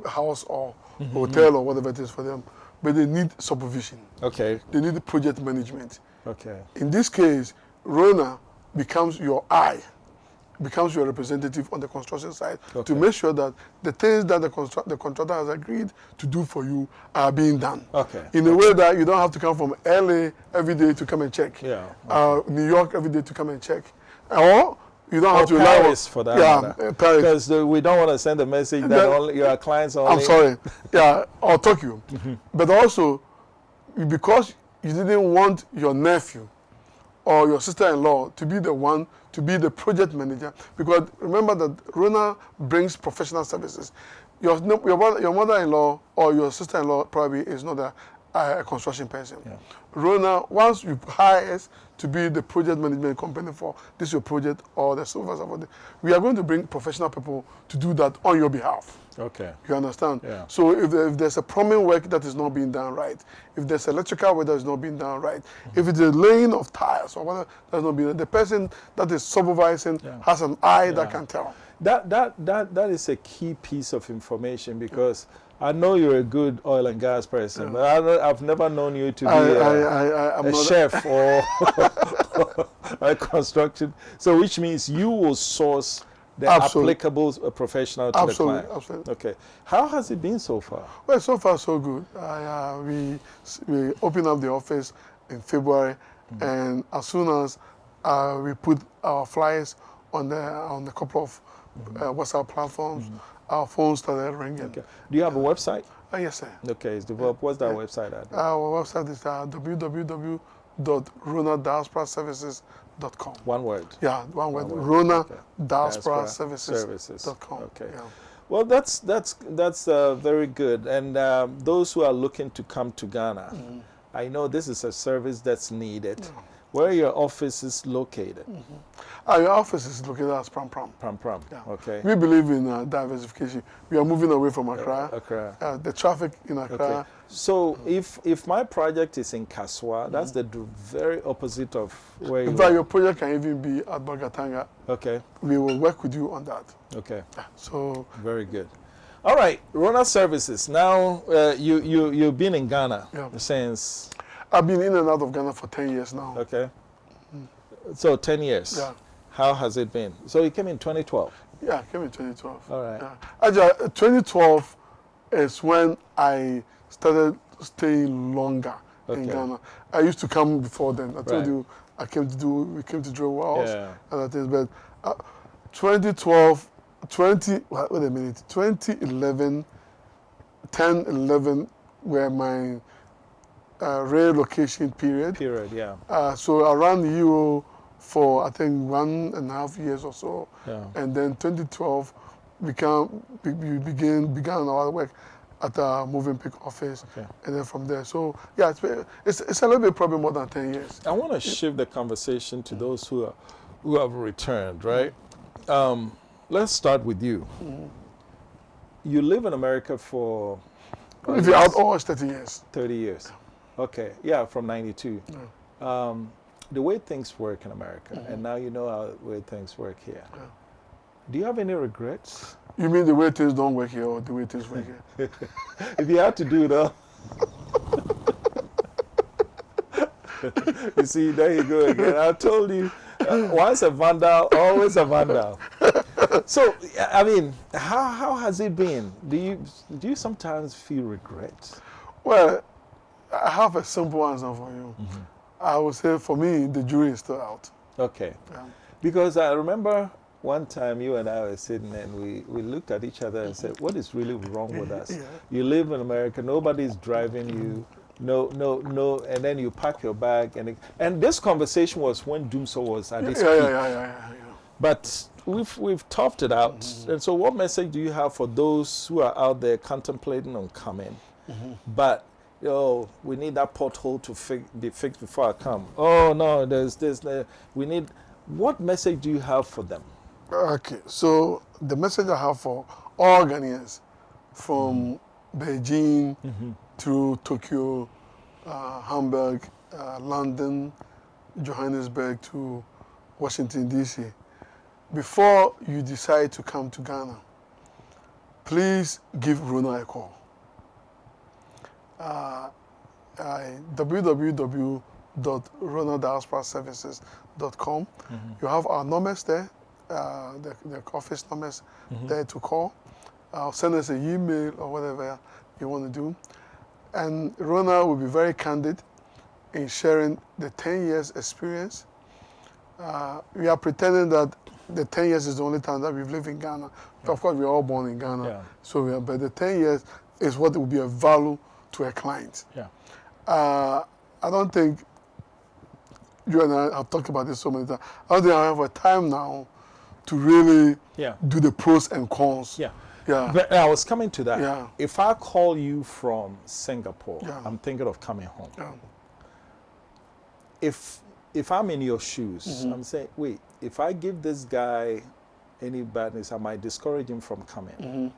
house or hotel or whatever it is for them, but they need supervision. Okay. They need project management. Okay. In this case, Rona becomes your eye, becomes your representative on the construction side, to make sure that the things that the contractor has agreed to do for you are being done. In a way that you don't have to come from LA every day to come and check. New York every day to come and check. Or you don't have to rely on Paris for that. Paris. Because we don't want to send a message that only your clients only. I'm sorry. Or Tokyo. But also, because you didn't want your nephew or your sister-in-law to be the one to be the project manager, because remember that Rona brings professional services. Your mother-in-law or your sister-in-law probably is not a construction person. Rona, once you hire us to be the project management company for this your project or the silver support, we are going to bring professional people to do that on your behalf. Okay. You understand? So if there's a plumbing work that is not being done right, if there's electrical work that is not being done right, if it's a laying of tiles or whatever that's not being done, the person that is supervising has an eye that can tell. That is a key piece of information, because I know you're a good oil and gas person, but I've never known you to be a chef or a construction. So which means you will source the applicable professional to the client. Absolutely. Okay. How has it been so far? Well, so far so good. We opened up the office in February, and as soon as we put our flyers on the couple of WhatsApp platforms, our phones started ringing. Okay. Do you have a website? Yes, sir. Okay, it's developed. What's that website at? Our website is www.ronadiasporaservices.com. One word. Yeah, one word. ronadiasporaservices.com. Okay. Well, that's very good. And those who are looking to come to Ghana, I know this is a service that's needed. Where are your offices located? Our office is located at Pram. Pram. Yeah. Okay. We believe in diversification. We are moving away from Accra. Accra. The traffic in Accra. Okay. So if my project is in Kaswa, that's the very opposite of where you In fact, are. your project can even be at Bagatanga. Okay. We will work with you on that. Okay. So Very good. All right, Rona Services. Now you've been in Ghana since. I've been in and out of Ghana for 10 years now. Okay. So 10 years. Yeah. How has it been? So you came in 2012. Yeah, I came in 2012. All right. Yeah. Actually, 2012 is when I started staying longer in Ghana. I used to come before then. I told you we came to drill wells and other things. But 2012, 2011, 10, 11 were my relocation period. So around Euro for I think 1.5 years or so, and then 2012 we began our work at our moving pick office, and then from there. So yeah, it's a little bit probably more than 10 years. I want to shift the conversation to those who have returned, right? Let's start with you. You live in America for if you're out almost 30 years. 30 years. Okay, yeah, from 92. The way things work in America, and now you know how the way things work here. Do you have any regrets? You mean the way things don't work here or the way things work here? If you had to do it all. You see, there you go again. I told you, once a vandal, always a vandal. So, I mean, how has it been? Do you sometimes feel regret? Well, I have a simple answer for you. I would say for me, the jury is still out. Okay. Because I remember one time you and I were sitting and we looked at each other and said, what is really wrong with us? You live in America, nobody's driving you, no, and then you pack your bag. And this conversation was when Doomso was at his peak. But we've toughed it out. And so what message do you have for those who are out there contemplating on coming, but we need that pothole to be fixed before I come. Oh no, what message do you have for them? Okay, so the message I have for all Ghanaians from Beijing through Tokyo, Hamburg, London, Johannesburg to Washington, D.C. Before you decide to come to Ghana, please give Rona a call. www.ronadiasporaservices.com. You have our numbers there, the office numbers there to call. Send us an email or whatever you want to do. And Rona will be very candid in sharing the 10 years experience. We are pretending that the 10 years is the only time that we've lived in Ghana. Of course, we're all born in Ghana. But the 10 years is what will be a value to a client. I don't think you and I have talked about this so many times. I don't think I have a time now to really do the pros and cons. But I was coming to that. If I call you from Singapore, I'm thinking of coming home. If I'm in your shoes, I'm saying, wait, if I give this guy any badness, I might discourage him from coming.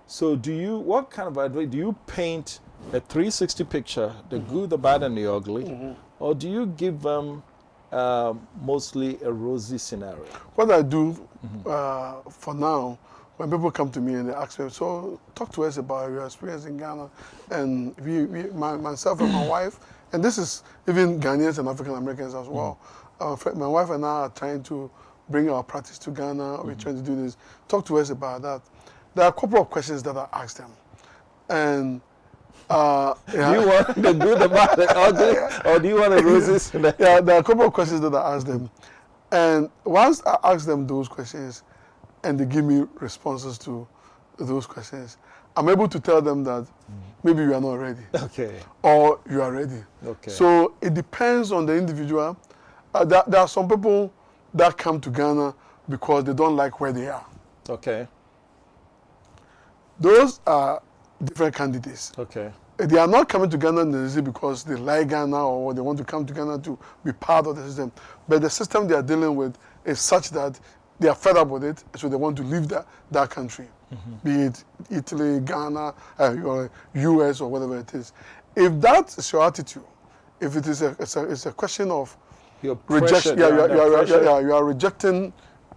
So what kind of advice, do you paint a 360 picture, the good, the bad, and the ugly, or do you give them mostly a rosy scenario? What I do for now, when people come to me and they ask me, so talk to us about your experience in Ghana, and myself and my wife, and this is even Ghanaians and African Americans as well. My wife and I are trying to bring our practice to Ghana. We're trying to do this. Talk to us about that. There are a couple of questions that I ask them, and do you want the good, the bad, the ugly, or do you want the roses? There are a couple of questions that I ask them, and once I ask them those questions, and they give me responses to those questions, I'm able to tell them that maybe you are not ready, or you are ready. So it depends on the individual. There are some people that come to Ghana because they don't like where they are. Okay. Those are different candidates. Okay. they are not coming to Ghana necessarily because they like Ghana or they want to come to Ghana to be part of the system. But the system they are dealing with is such that they are fed up with it, so they want to leave that country, be it Italy, Ghana, or US, or whatever it is. If that is your attitude, if it is it's a question of rejection, you are rejecting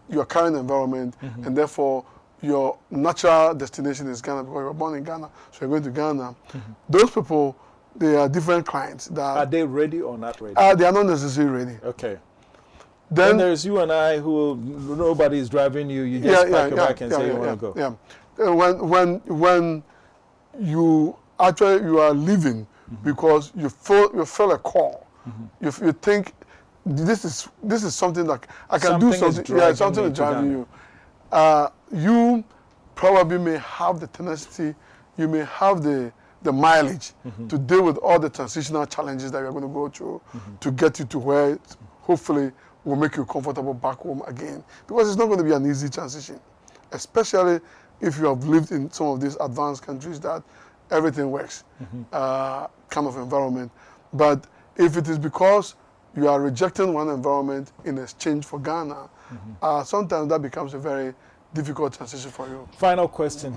your current environment, and therefore your natural destination is Ghana because you were born in Ghana, so you're going to Ghana. Those people, they are different clients. Are they ready or not ready? They are not necessarily ready. Okay. Then there's you and I who nobody's driving you. You just pack your bag and say you want to go. Yeah. When you are leaving because you feel a call, you think this is something that I can do something. Yeah, something is driving you. You probably may have the tenacity, you may have the mileage to deal with all the transitional challenges that you're going to go through to get you to where hopefully will make you comfortable back home again. Because it's not going to be an easy transition, especially if you have lived in some of these advanced countries that everything works kind of environment. But if it is because you are rejecting one environment in exchange for Ghana, sometimes that becomes a very difficult transition for you. Final question.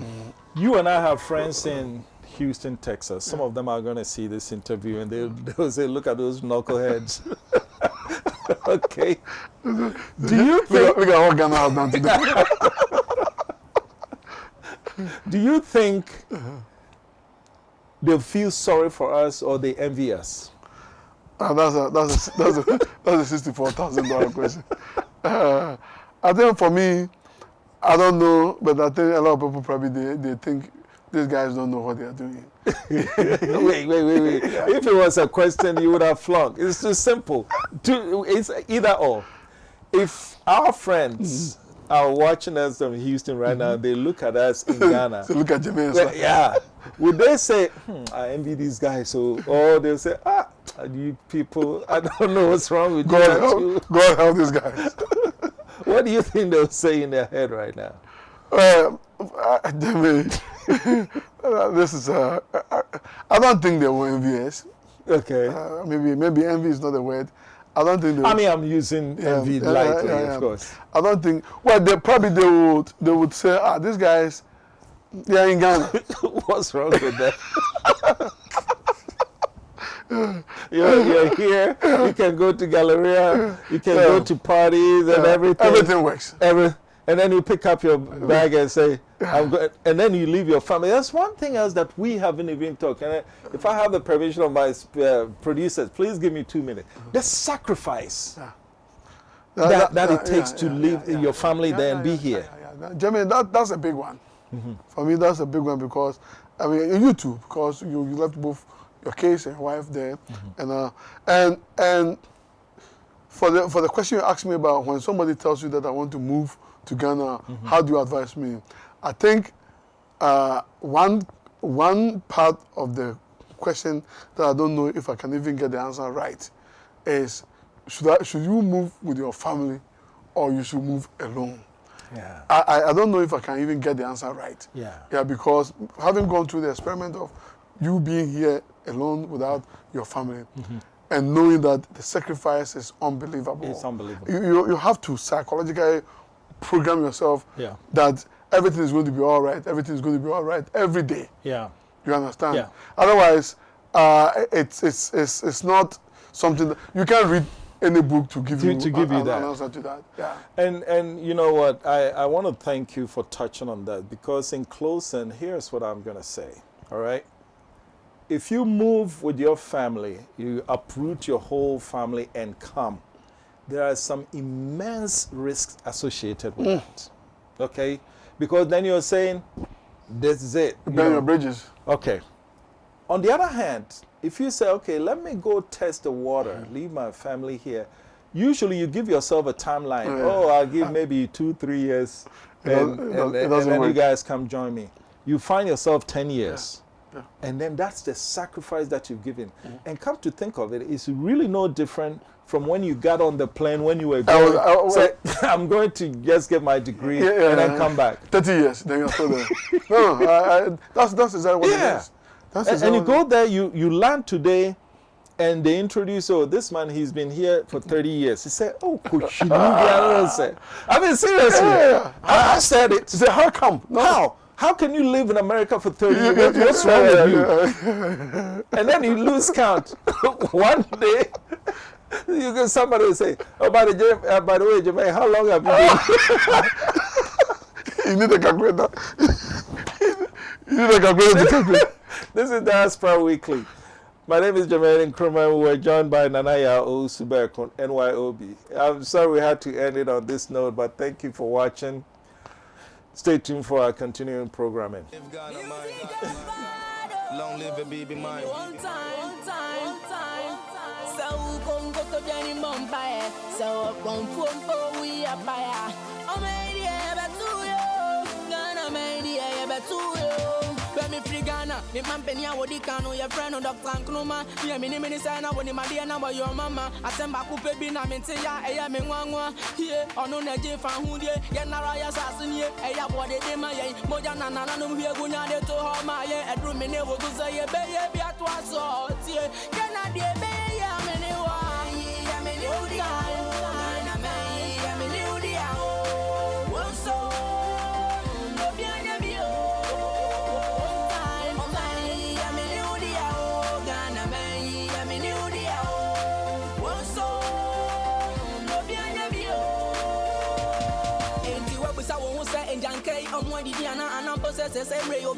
You and I have friends in Houston, Texas. Some of them are going to see this interview and they'll say, look at those knuckleheads. Okay. Do you think... Look at what Ghana has done today. Do you think they'll feel sorry for us or they envy us? That's a $64,000 question. I think for me, I don't know, but I think a lot of people probably they think these guys don't know what they are doing. Wait. If it was a question, you would have flunked. It's too simple. It's either or. If our friends are watching us from Houston right now, they look at us in Ghana. So look at Jamaica. Well, yeah. Would they say, I envy these guys? Or they'll say, you people, I don't know what's wrong with you. God help these guys. What do you think they'll say in their head right now? This is I don't think they will envy us. Okay. Maybe envy is not a word. I don't think. I'm using envy lightly, of course. I don't think. Well, they would say, these guys, they are in Ghana. What's wrong with that? You're here. You can go to Galleria. You can go to parties and everything. Everything works. And then you pick up your bag and say, I'm going, and then you leave your family. That's one thing else that we haven't even talked. And if I have the permission of my producers, please give me 2 minutes. The sacrifice that it takes to leave your family there and be here. Jermaine, that's a big one. For me, that's a big one because, I mean, you too, because you left both your kids and your wife there. And for the question you asked me about when somebody tells you that I want to move to Ghana, how do you advise me? I think one part of the question that I don't know if I can even get the answer right is should you move with your family or you should move alone? Yeah. I don't know if I can even get the answer right. Yeah, because having gone through the experiment of you being here alone without your family and knowing that the sacrifice is unbelievable. It's unbelievable. You have to psychologically program yourself that everything is going to be all right. Everything is going to be all right every day. Yeah. You understand? Yeah. Otherwise, it's not something that you can't read any book to give you an answer to that. Yeah. And you know what? I want to thank you for touching on that because in closing, here's what I'm going to say. All right? If you move with your family, you uproot your whole family and come, there are some immense risks associated with that. Okay? Because then you're saying, this is it. Burn your bridges. Okay. On the other hand, if you say, okay, let me go test the water, leave my family here, usually you give yourself a timeline. I'll give maybe 2-3 years, and then you guys come join me. You find yourself 10 years. Yeah. And then that's the sacrifice that you've given. And come to think of it, it's really no different from when you got on the plane, when you were going, say, I'm going to just get my degree and then come back. 30 years, then you're still there. No, that's exactly what it is. And you go there, you land today, and they introduce, oh, this man, he's been here for 30 years. He said, oh, I mean, seriously. Yeah. I said it. He said, how come? No. How? How can you live in America for 30 years? What's wrong with you? And then you lose count. One day, you get somebody will say, oh, by the way, Jermaine, how long have you been? You need a calculator. You need a calculator to calculate. This is Diaspora Weekly. My name is Jermaine Nkrumah. We were joined by Nana Yao, Suberkon, NYOB. I'm sorry we had to end it on this note, but thank you for watching. Stay tuned for our continuing programming. Long live the baby mine. One time. So come go to Jenny Mumbai. So come for we are buyer. I'm ready to you. Ghana made but to you. Let me free Ghana. Me man penny I would cano your friend or Dr. Nkrumah. Yeah, me sign up when my dear number your mama. I send back up baby na me say ya I am in one here on no neje fan who ye get naraya assassin ye I have what they my moja nana no here gunya de to her my a room me never to say be at was so tie can I be ya me ne wa ya me new dia na me ya me new dia oh so no be anya bi and Jankai on one Diana and I'm possessed as a ray of